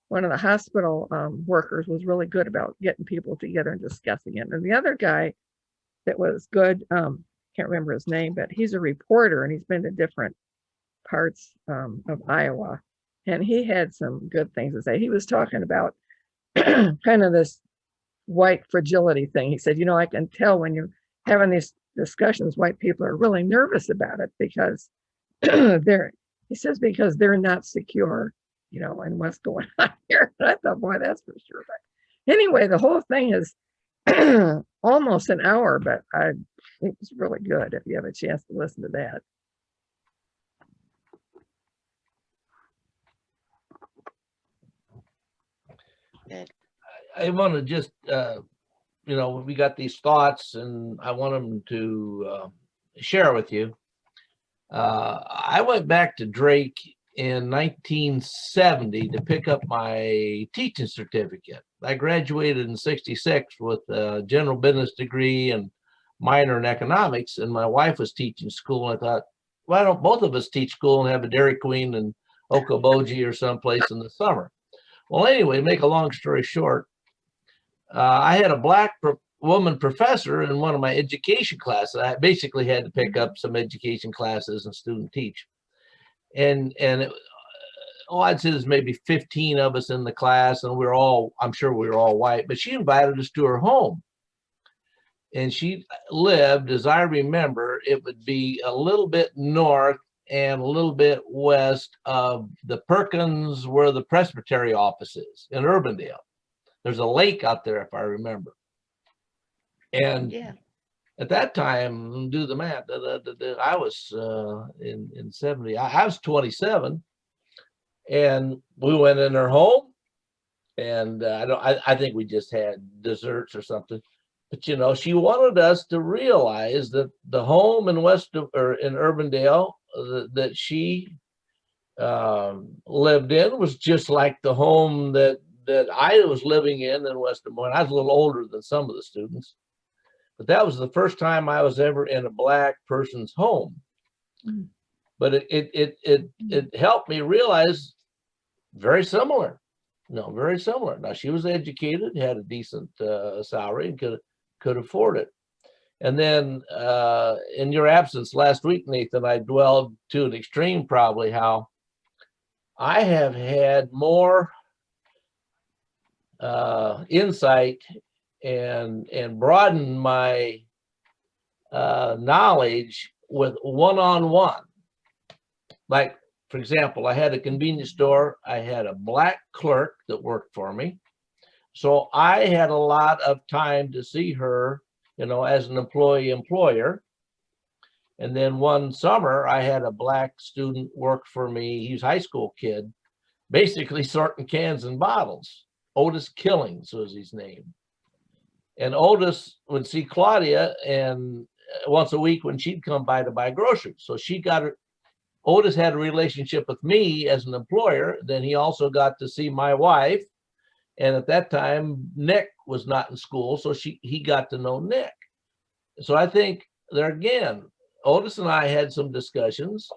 one of the hospital workers was really good about getting people together and discussing it. And the other guy that was good, can't remember his name, but he's a reporter and he's been to different parts of Iowa. And he had some good things to say. He was talking about kind of this white fragility thing. He said, you know, I can tell when you're having these discussions, white people are really nervous about it because he says, because they're not secure, you know, in what's going on here. And I thought, boy, that's for sure. But Anyway, the whole thing is almost an hour, but it was really good if you have a chance to listen to that. Good. I want to just, we got these thoughts and I want them to share with you. I went back to Drake in 1970 to pick up my teaching certificate. I graduated in 66 with a general business degree and minor in economics, and my wife was teaching school. And I thought, why don't both of us teach school and have a Dairy Queen in Okoboji or someplace in the summer? Well, anyway, make a long story short, I had a black woman professor in one of my education classes. I basically had to pick up some education classes and student teach. And I'd say there's maybe 15 of us in the class, and I'm sure we were all white, but she invited us to her home. And she lived, as I remember, it would be a little bit north and a little bit west of the Perkins, where the Presbytery office is in Urbandale. There's a lake out there, if I remember. And Yeah. at that time, do the math, I was in 70, I was 27, and we went in her home, and I think we just had desserts or something. But she wanted us to realize that the home in in Urbandale that she lived in was just like the home that I was living in West Des Moines. I was a little older than some of the students, but that was the first time I was ever in a black person's home. Mm. But it helped me realize very similar. Very similar. Now, she was educated, had a decent salary, and could afford it. And then in your absence last week, Nathan, I dwelled to an extreme probably how I have had more insight and broaden my knowledge with one-on-one. Like, for example, I had a convenience store. I had a black clerk that worked for me. So I had a lot of time to see her, as an employer. And then one summer, I had a black student work for me. He's a high school kid, basically sorting cans and bottles. Otis Killings was his name. And Otis would see Claudia and once a week when she'd come by to buy groceries. So Otis had a relationship with me as an employer. Then he also got to see my wife. And at that time, Nick was not in school, so he got to know Nick. So I think there again, Otis and I had some discussions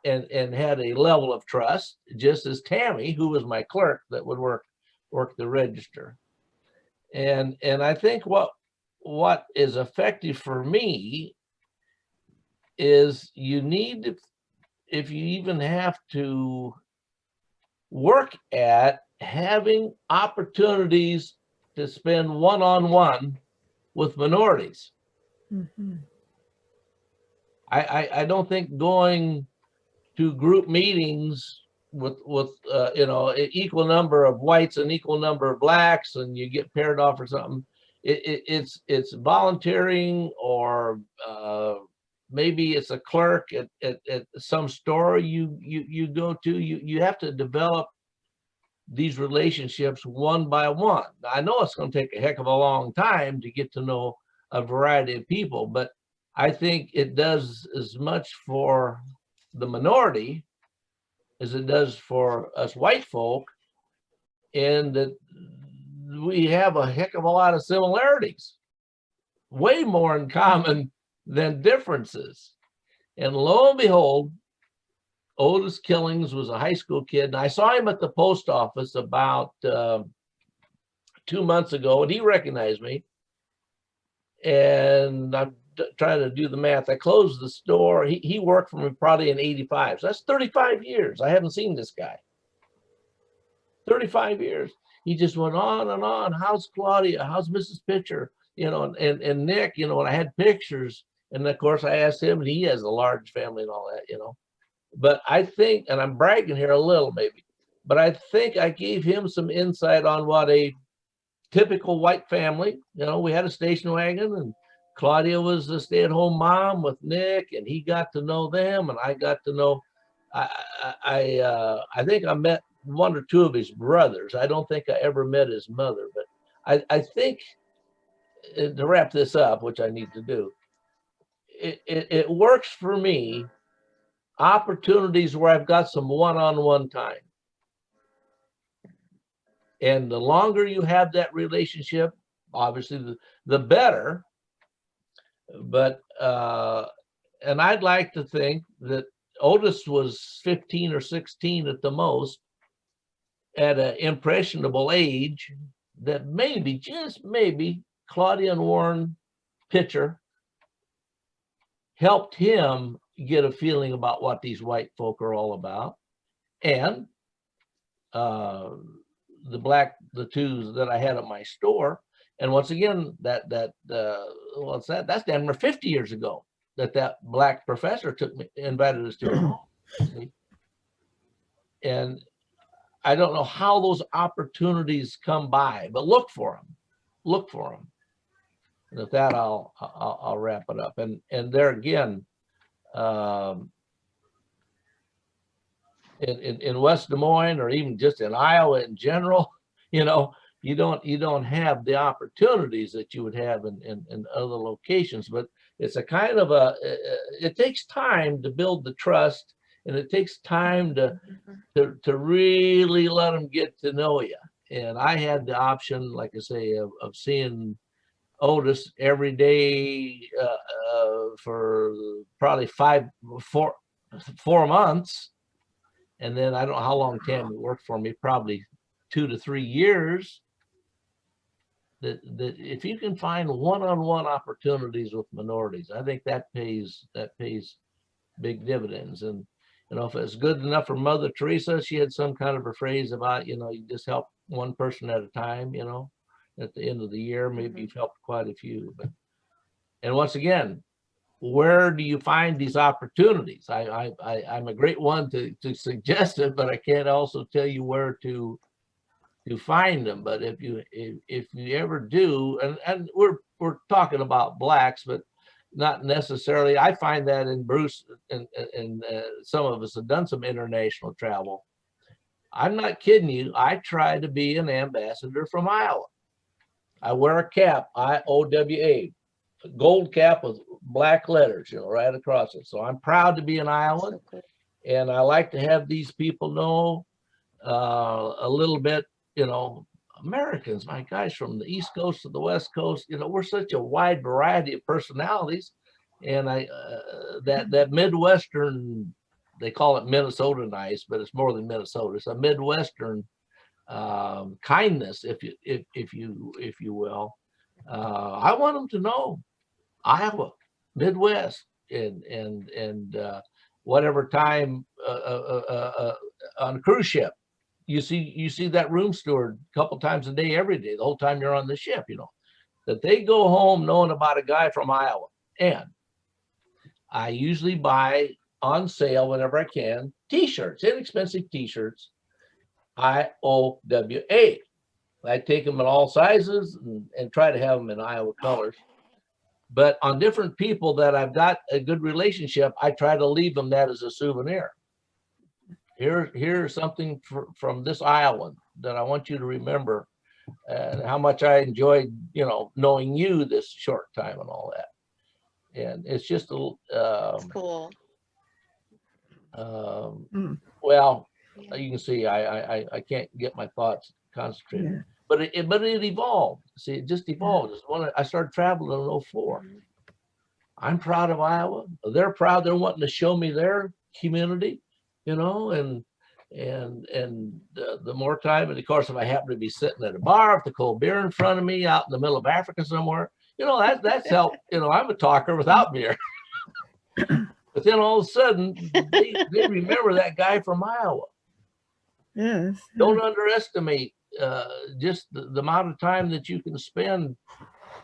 and had a level of trust, just as Tammy, who was my clerk that would work the register. And I think what is effective for me is you need to, if you even have to work at having opportunities to spend one-on-one with minorities. Mm-hmm. I don't think going to group meetings with equal number of whites and equal number of blacks, and you get paired off or something. It's volunteering, or maybe it's a clerk at some store you go to. You have to develop these relationships one by one. Now, I know it's going to take a heck of a long time to get to know a variety of people, but I think it does as much for the minority as it does for us white folk, in that we have a heck of a lot of similarities, way more in common than differences. And lo and behold, Otis Killings was a high school kid, and I saw him at the post office about 2 months ago, and he recognized me. And I'm trying to do the math. I closed the store. He worked for me probably in '85, so that's 35 years. I haven't seen this guy. 35 years. He just went on and on. How's Claudia? How's Mrs. Pitcher? And Nick. And I had pictures, and of course I asked him, and he has a large family and all that. But I think, and I'm bragging here a little maybe, but I think I gave him some insight on what a typical white family. You know, we had a station wagon, and Claudia was a stay-at-home mom with Nick, and he got to know them, and I got to know. I think I met one or two of his brothers. I don't think I ever met his mother, but I think, to wrap this up, which I need to do, it works for me. Opportunities where I've got some one-on-one time. And the longer you have that relationship, obviously the better. But, and I'd like to think that Otis was 15 or 16 at the most, at an impressionable age, that maybe, just maybe, Claudia and Warren Pitcher helped him get a feeling about what these white folk are all about. And the two that I had at my store. And once again, that's damn near 50 years ago that black professor invited us to her home. And I don't know how those opportunities come by, but look for them. And with that, I'll wrap it up. And there again, in West Des Moines, or even just in Iowa in general, you know, you don't have the opportunities that you would have in other locations. But it's a kind of it takes time to build the trust, and it takes time to really let them get to know you. And I had the option, like I say, of seeing Otis every day for probably 4 months. And then I don't know how long Tammy worked for me, probably 2 to 3 years. That if you can find one-on-one opportunities with minorities, I think that pays big dividends. And you know, if it's good enough for Mother Teresa, she had some kind of a phrase about, you know, you just help one person at a time. You know, at the end of the year, maybe you've helped quite a few. But and once again, where do you find these opportunities? I'm a great one to suggest it, but I can't also tell you where to find them. But if you ever do, and we're talking about blacks, but not necessarily. I find that in Bruce and some of us have done some international travel. I'm not kidding you. I try to be an ambassador from Iowa. I wear a cap, IOWA, gold cap with black letters, you know, right across it. So I'm proud to be an Iowan, and I like to have these people know a little bit, you know, Americans, my guys, from the East Coast to the West Coast, you know, we're such a wide variety of personalities. And that Midwestern, they call it Minnesota nice, but it's more than Minnesota. It's a Midwestern kindness, if you will. I want them to know Iowa, Midwest, and whatever time on a cruise ship. You see that room steward a couple times a day, every day, the whole time you're on the ship, you know, that they go home knowing about a guy from Iowa. And I usually buy on sale whenever I can t-shirts, inexpensive t-shirts, IOWA. I take them in all sizes and try to have them in Iowa colors. But on different people that I've got a good relationship, I try to leave them that as a souvenir. Here's something from this Iowan that I want you to remember, and how much I enjoyed, you know, knowing you this short time and all that. And it's just a That's cool. Well, you can see I can't get my thoughts concentrated. Yeah. But it evolved. See, it just evolved. It's when I started traveling in 2004. I'm proud of Iowa. They're proud. They're wanting to show me their community, you know, and the more time, and of course, if I happen to be sitting at a bar with a cold beer in front of me out in the middle of Africa somewhere, you know, that's helped. You know, I'm a talker without beer. But then all of a sudden, they remember that guy from Iowa. Yes. Don't underestimate just the amount of time that you can spend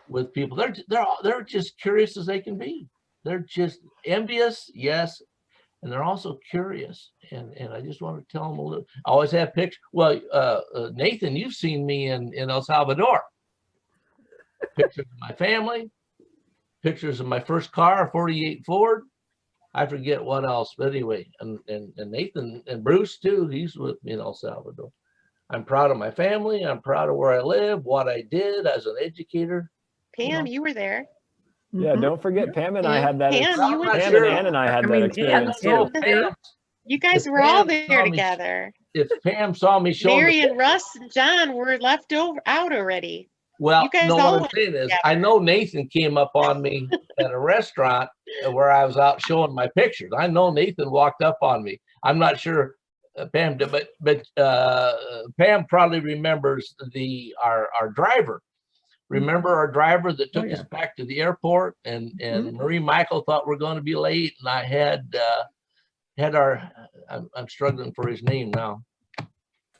with people. They're just curious as they can be. They're just envious, yes, and they're also curious. And I just want to tell them a little. I always have pictures. Well, Nathan, you've seen me in El Salvador. pictures of my family, pictures of my first car, a 48 Ford. I forget what else, but anyway, and Nathan and Bruce too, he's with me in El Salvador. I'm proud of my family. I'm proud of where I live, what I did as an educator. Pam, you were there. Yeah, Mhm. don't forget Pam and I Yeah. had that. Pam, you went Pam too. and Ann and I had I that mean, experience Ann- too. Ann- You guys If were all Pam there saw me- together. If Pam saw me showing Mary the and Russ and John were left out already. Well, You guys no, all what I'm went saying is, together. I know Nathan came up on me at a restaurant where I was out showing my pictures. I know Nathan walked up on me. I'm not sure Pam did, but Pam probably remembers our driver. Remember our driver that took us back to the airport, and Marie Michael thought we're going to be late, and I had our I'm struggling for his name now.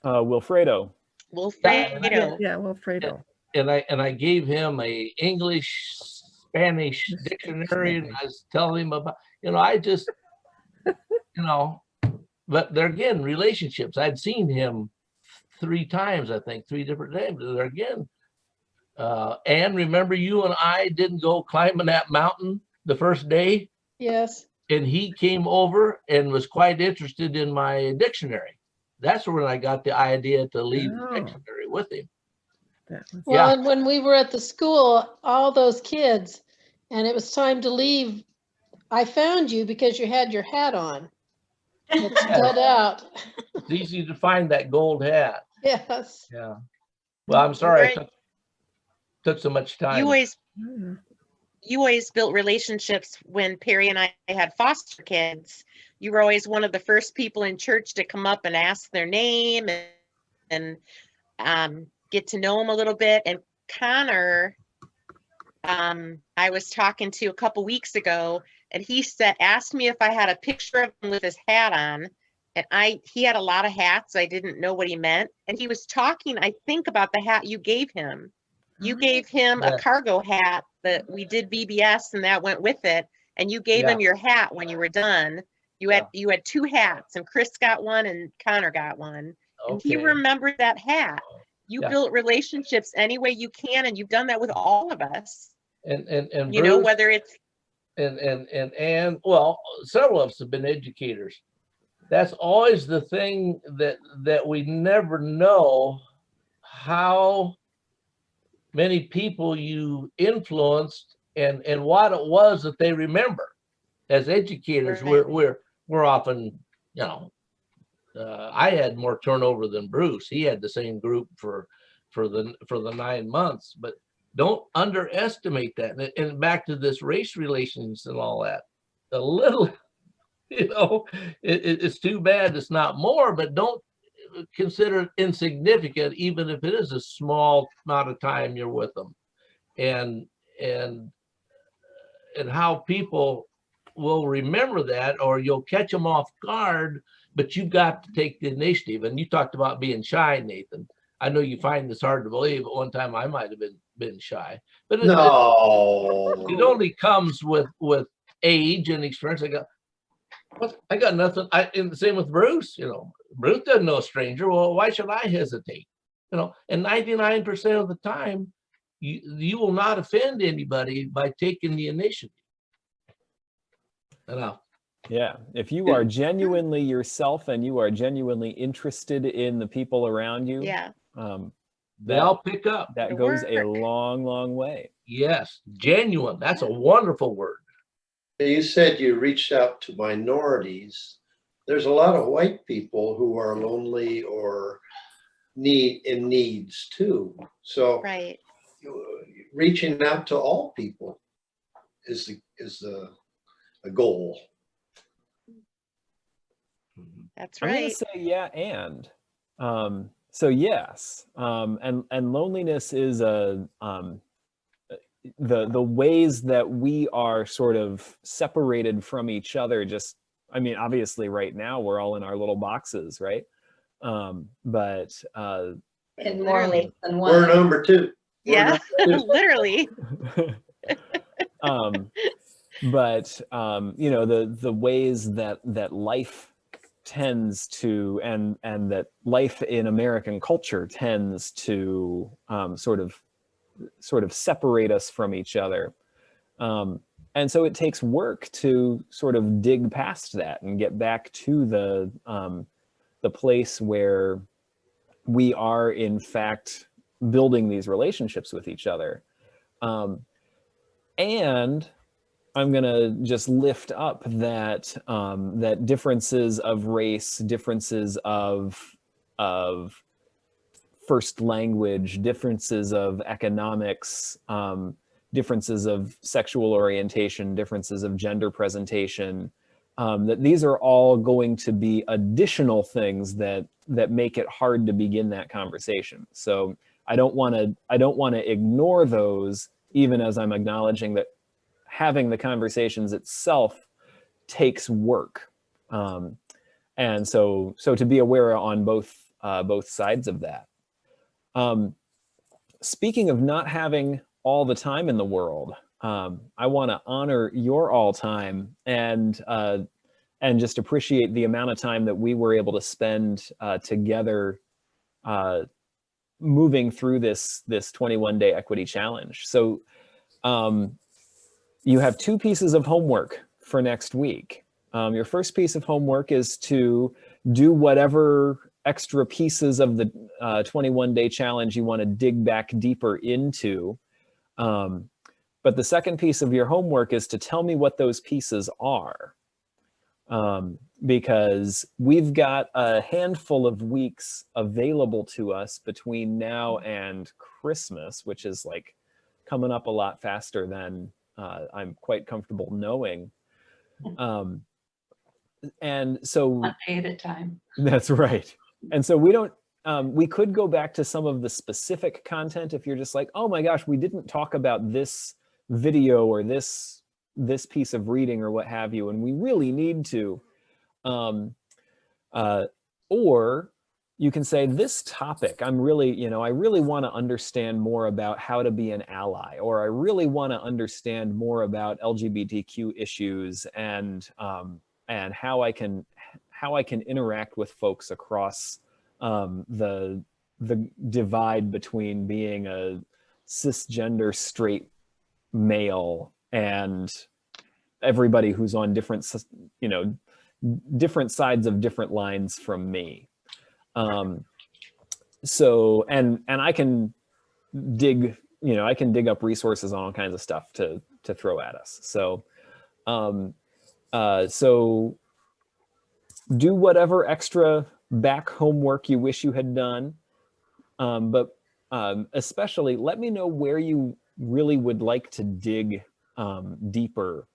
Wilfredo. Wilfredo. Yeah, Wilfredo. And I gave him a English Spanish dictionary, and I was telling him about, I just, but there again, relationships. I'd seen him 3 times, I think, 3 different times. There again. And remember, you and I didn't go climbing that mountain the first day, Yes. and he came over and was quite interested in my dictionary. That's when I got the idea to leave the Oh. dictionary with him. Well, Yeah. and when we were at the school, all those kids, and it was time to leave, I found you because you had your hat on. It stood out. It's easy to find that gold hat. Yes. Yeah. Well, I'm sorry I Right. took so much time. You always built relationships when Perry and I had foster kids. You were always one of the first people in church to come up and ask their name and get to know them a little bit. And Connor, I was talking to a couple weeks ago, and he asked me if I had a picture of him with his hat on. And he had a lot of hats. I didn't know what he meant. And he was talking, I think, about the hat you gave him. You gave him Yeah. a cargo hat that we did VBS, and that went with it. And you gave him your hat when you were done. You had 2 hats, and Chris got one and Connor got one. And he Okay. remembered that hat. You Yeah. built relationships any way you can, and you've done that with all of us. And You know, Bruce whether it's and well, several of us have been educators. That's always the thing that we never know how many people you influenced and what it was that they remember. As educators, Right. we're often, I had more turnover than Bruce. He had the same group for the 9 months, but don't underestimate that. And back to this race relations and all that, a little, it's too bad it's not more, but don't consider it insignificant, even if it is a small amount of time you're with them, and how people will remember that, or you'll catch them off guard, but you've got to take the initiative. And you talked about being shy, Nathan. I know you find this hard to believe. At one time I might have been shy, but it only comes with age and experience. I got nothing. And the same with Bruce. Bruce doesn't know a stranger. Well, why should I hesitate? And 99% of the time, you will not offend anybody by taking the initiative. Yeah, if you are genuinely yourself and you are genuinely interested in the people around you, they'll pick up. That goes a long, long way. Yes, genuine. That's a wonderful word. You said you reached out to minorities. There's a lot of white people who are lonely or in needs too. So right. Reaching out to all people is a goal. That's I'm gonna right. say yeah, and so yes, and loneliness is the ways that we are sort of separated from each other. Just, I mean, obviously right now we're all in our little boxes, right? But In more ways than one. We're number 2. Yeah, literally. But the ways that life tends to, and that life in American culture tends to sort of sort of separate us from each other. And so it takes work to sort of dig past that and get back to the place where we are in fact building these relationships with each other. And I'm gonna just lift up that that differences of race, differences of first language, differences of economics, differences of sexual orientation, differences of gender presentation, that these are all going to be additional things that make it hard to begin that conversation. So I don't want to ignore those, even as I'm acknowledging that having the conversations itself takes work. And so to be aware on both sides of that. Speaking of not having all the time in the world, I want to honor your all time and just appreciate the amount of time that we were able to spend together moving through this 21-day equity challenge. So you have 2 pieces of homework for next week. Your first piece of homework is to do whatever extra pieces of the 21-day challenge you want to dig back deeper into. But the second piece of your homework is to tell me what those pieces are. Because we've got a handful of weeks available to us between now and Christmas, which is like coming up a lot faster than I'm quite comfortable knowing. And so 1 day at a time. that's right. And so we don't, we could go back to some of the specific content if you're just like, oh my gosh, we didn't talk about this video or this piece of reading or what have you, and we really need to. Or you can say, this topic, I'm really, I really want to understand more about how to be an ally, or I really want to understand more about LGBTQ issues and how I can interact with folks across the divide between being a cisgender straight male and everybody who's on different sides of different lines from me. So, and I can dig, I can dig up resources on all kinds of stuff to throw at us. So, so do whatever extra back homework you wish you had done, but especially let me know where you really would like to dig deeper,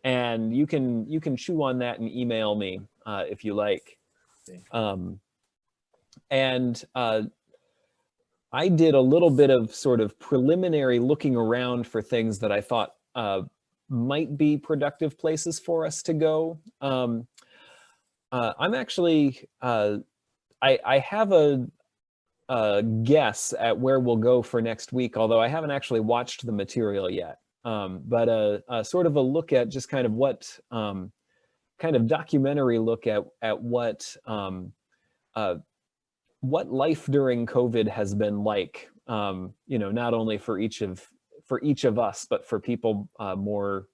and you can chew on that and email me if you like. And I did a little bit of sort of preliminary looking around for things that I thought might be productive places for us to go. I'm actually, I have a guess at where we'll go for next week, although I haven't actually watched the material yet. But sort of a look at just kind of what, kind of documentary look at what life during COVID has been like, not only for each of us, but for people more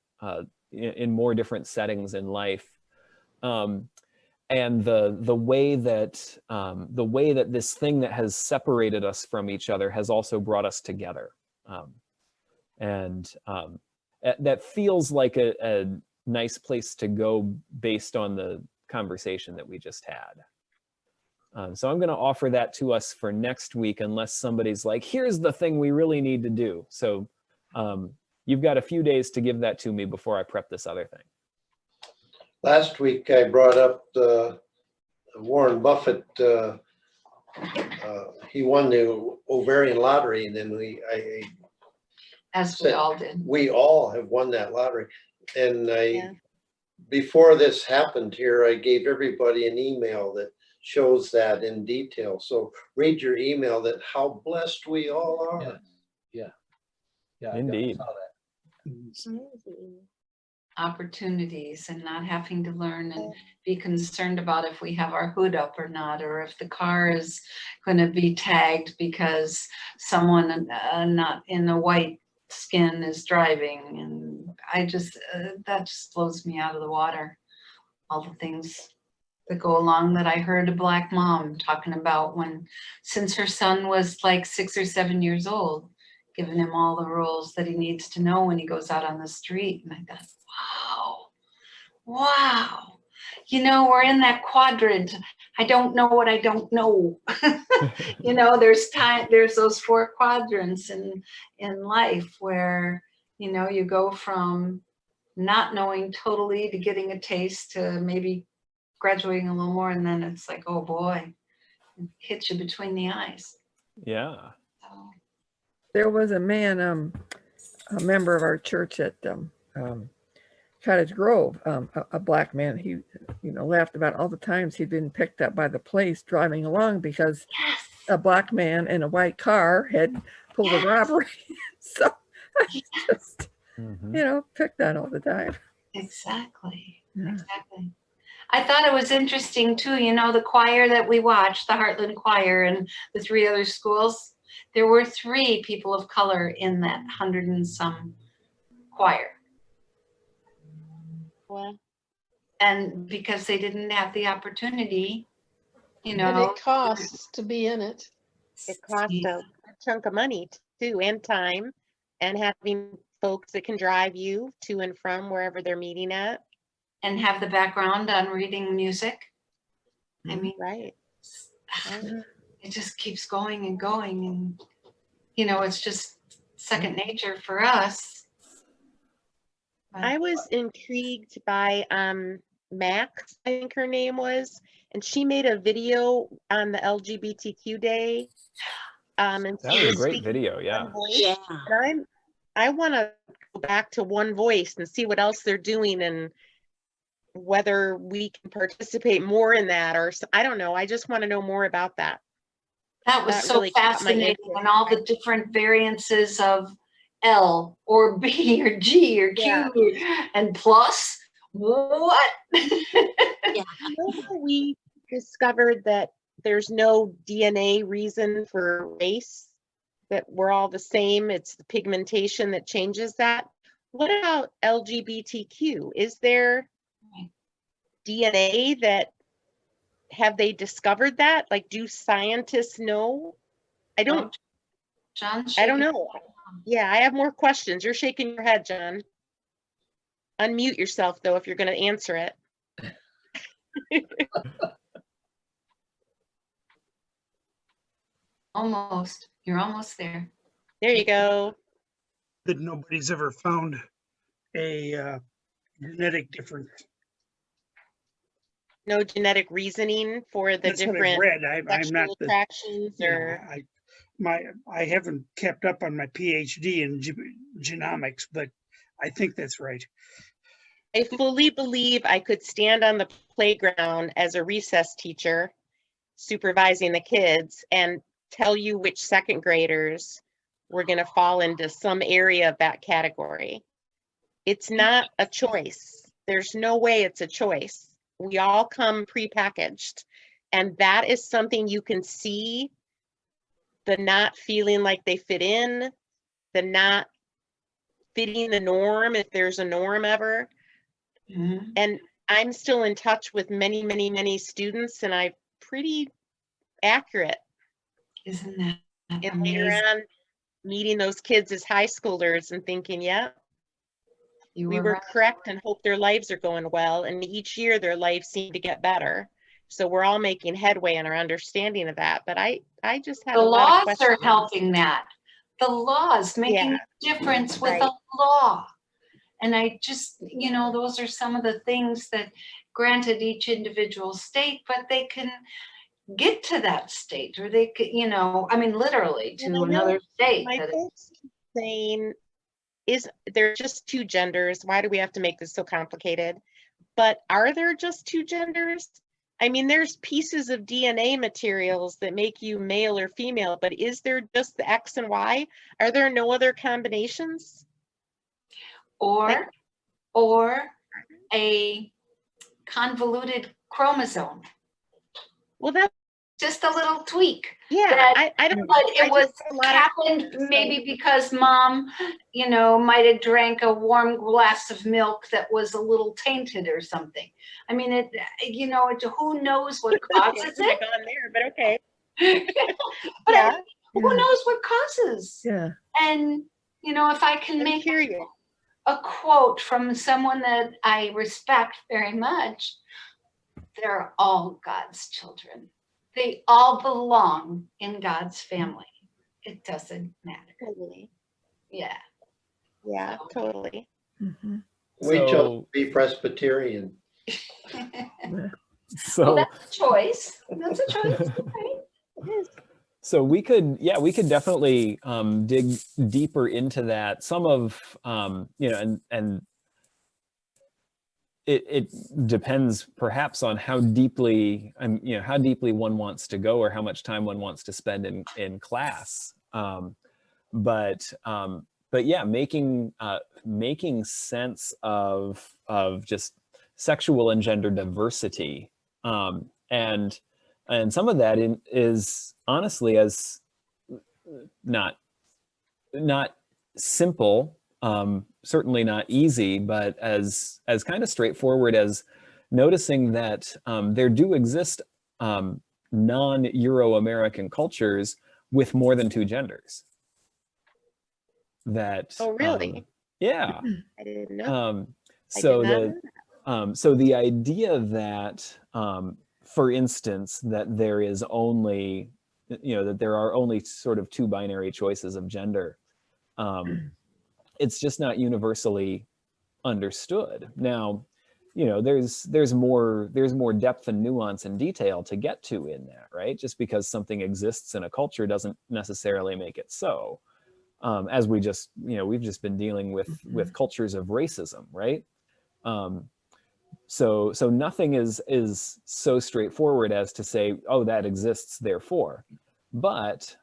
in more different settings in life. And the way that this thing that has separated us from each other has also brought us together. And that feels like a nice place to go based on the conversation that we just had. So I'm going to offer that to us for next week, unless somebody's like, here's the thing we really need to do. So you've got a few days to give that to me before I prep this other thing. Last week I brought up Warren Buffett. He won the ovarian lottery, and then As we all did. we all have won that lottery. And before this happened here, I gave everybody an email that shows that in detail. So read your email, that how blessed we all are. Yeah. Indeed. I saw that. opportunities and not having to learn and be concerned about if we have our hood up or not, or if the car is going to be tagged because someone not in a white skin is driving. And I just, that just blows me out of the water. All the things that go along that I heard a Black mom talking about since her son was like 6 or 7 years old, giving him all the rules that he needs to know when he goes out on the street. And I thought, wow, we're in that quadrant. I don't know what I don't know. There's those 4 quadrants in life where, you go from not knowing totally to getting a taste to maybe graduating a little more. And then it's like, oh boy, it hits you between the eyes. Yeah. So. There was a man, a member of our church at Cottage Grove, a Black man. He, laughed about all the times he'd been picked up by the police driving along because a Black man in a white car had pulled a robbery. So I just, picked on all the time. Exactly. Yeah. Exactly. I thought it was interesting too, the choir that we watched, the Heartland Choir and the 3 other schools, there were 3 people of color in that 100 and some choir. Well, and because they didn't have the opportunity, And it costs to be in it. it costs a chunk of money too, and time, and having folks that can drive you to and from wherever they're meeting at. And have the background on reading music. I mean, right. It just keeps going and going, and it's just second nature for us. I was intrigued by Max, I think her name was, and she made a video on the LGBTQ day. And that was a great video, yeah. Yeah. And I want to go back to One Voice and see what else they're doing and whether we can participate more in that, or I don't know. I just want to know more about that. That was so fascinating, and all the different variances of L or B or G or Q and plus. What? Yeah. We discovered that there's no DNA reason for race, that we're all the same. It's the pigmentation that changes that. What about LGBTQ? Is there DNA that, have they discovered that? Like, do scientists know? I don't know. Yeah, I have more questions. You're shaking your head, John. Unmute yourself though if you're going to answer it. Almost. You're almost there. There you go. That nobody's ever found a genetic difference. No genetic reasoning for the That's different what I've read. I'm not the attractions, or I haven't kept up on my PhD in genomics, but I think that's right. I fully believe I could stand on the playground as a recess teacher supervising the kids and tell you which second graders were going to fall into some area of that category. It's not a choice. There's no way it's a choice. We all come prepackaged, and that is something you can see, the not feeling like they fit in, the not fitting the norm, if there's a norm ever. And I'm still in touch with many, many, many students, and I'm pretty accurate. Isn't that and amazing? later on, meeting those kids as high schoolers and thinking, yeah, we were correct, and hope their lives are going well. And each year their lives seem to get better. So we're all making headway in our understanding of that. But I just had the a lot of laws questions. are helping that. The laws making a difference with a law. And I just, those are some of the things that, granted, each individual state, but they can get to that state, or they could, I mean, literally to another state. My folks keep saying, there just 2 genders? Why do we have to make this so complicated? But are there just 2 genders? I mean, there's pieces of DNA materials that make you male or female, but is there just the X and Y? Are there no other combinations? Or or a convoluted chromosome. Well, that's, Just a little tweak. yeah, That- I don't, But I it was just a lot of- happened maybe because mom, you know, might have drank a warm glass of milk that was a little tainted or something. I mean, it, you know, who knows what causes I'm not it? going there, but okay. But Yeah, who knows what causes? Yeah. And, you know, if I can I'm make curious. a quote from someone that I respect very much, they're all God's children. They all belong in God's family. It doesn't matter. Totally. Yeah. Yeah, totally. Mhm. We chose So- to be Presbyterian. Well, So, that's a choice. That's a choice. Right? It is. so we could definitely dig deeper into that. Some of, you know, and it depends perhaps on how deeply, you know, how deeply one wants to go or how much time one wants to spend in class. But yeah, making sense of just sexual and gender diversity, and some of that is honestly as not simple, certainly not easy, but as kind of straightforward as noticing that there do exist non-Euro-American cultures with more than two genders. That Oh, really? yeah. I didn't know. So I did not know so the idea that, for instance, that there is only, you know, that there are only sort of two binary choices of gender, it's just not universally understood. Now, you know, there's more depth and nuance and detail to get to in that, right? Just because something exists in a culture doesn't necessarily make it so. As we just, you know, we've just been dealing with cultures of racism, right? So nothing is so straightforward as to say, oh, that exists, therefore. But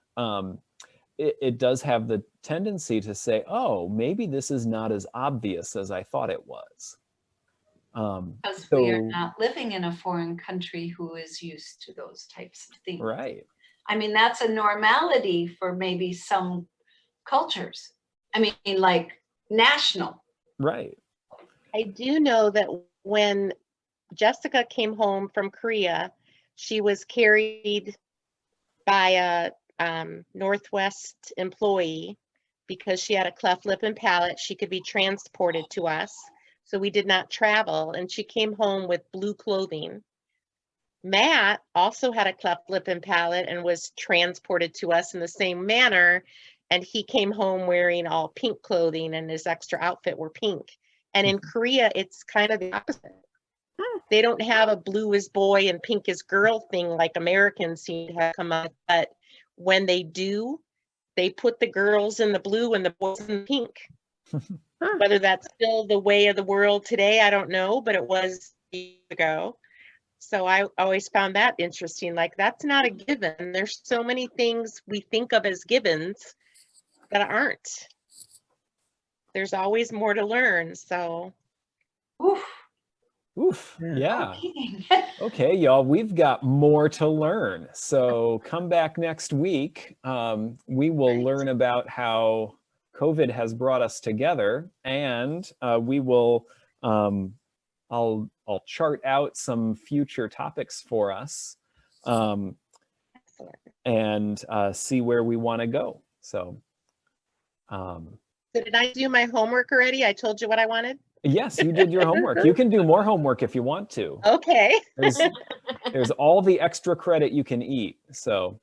it does have the tendency to say, oh, maybe this is not as obvious as I thought it was. Because we are not living in a foreign country who is used to those types of things. Right. I mean, that's a normality for maybe some cultures. I mean, like national. Right. I do know that when Jessica came home from Korea, she was carried by a Northwest employee because she had a cleft lip and palate. She could be transported to us. So we did not travel, and she came home with blue clothing. Matt also had a cleft lip and palate and was transported to us in the same manner. And he came home wearing all pink clothing, and his extra outfit were pink. And in Korea, it's kind of the opposite. They don't have a blue is boy and pink is girl thing like Americans seem to have come up. But when they do, they put the girls in the blue and the boys in the pink. Whether that's still the way of the world today, I don't know, but it was years ago. So I always found that interesting. Like, that's not a given. There's so many things we think of as givens that aren't. There's always more to learn. So Oof. Oof. Yeah. Yeah. kidding. Okay, y'all, we've got more to learn. So come back next week. We will Right. learn about how COVID has brought us together, and we will, I'll chart out some future topics for us, excellent. and see where we want to go. So So did I do my homework already? I told you what I wanted. yes, you did your homework. You can do more homework if you want to. Okay. There's all the extra credit you can eat. So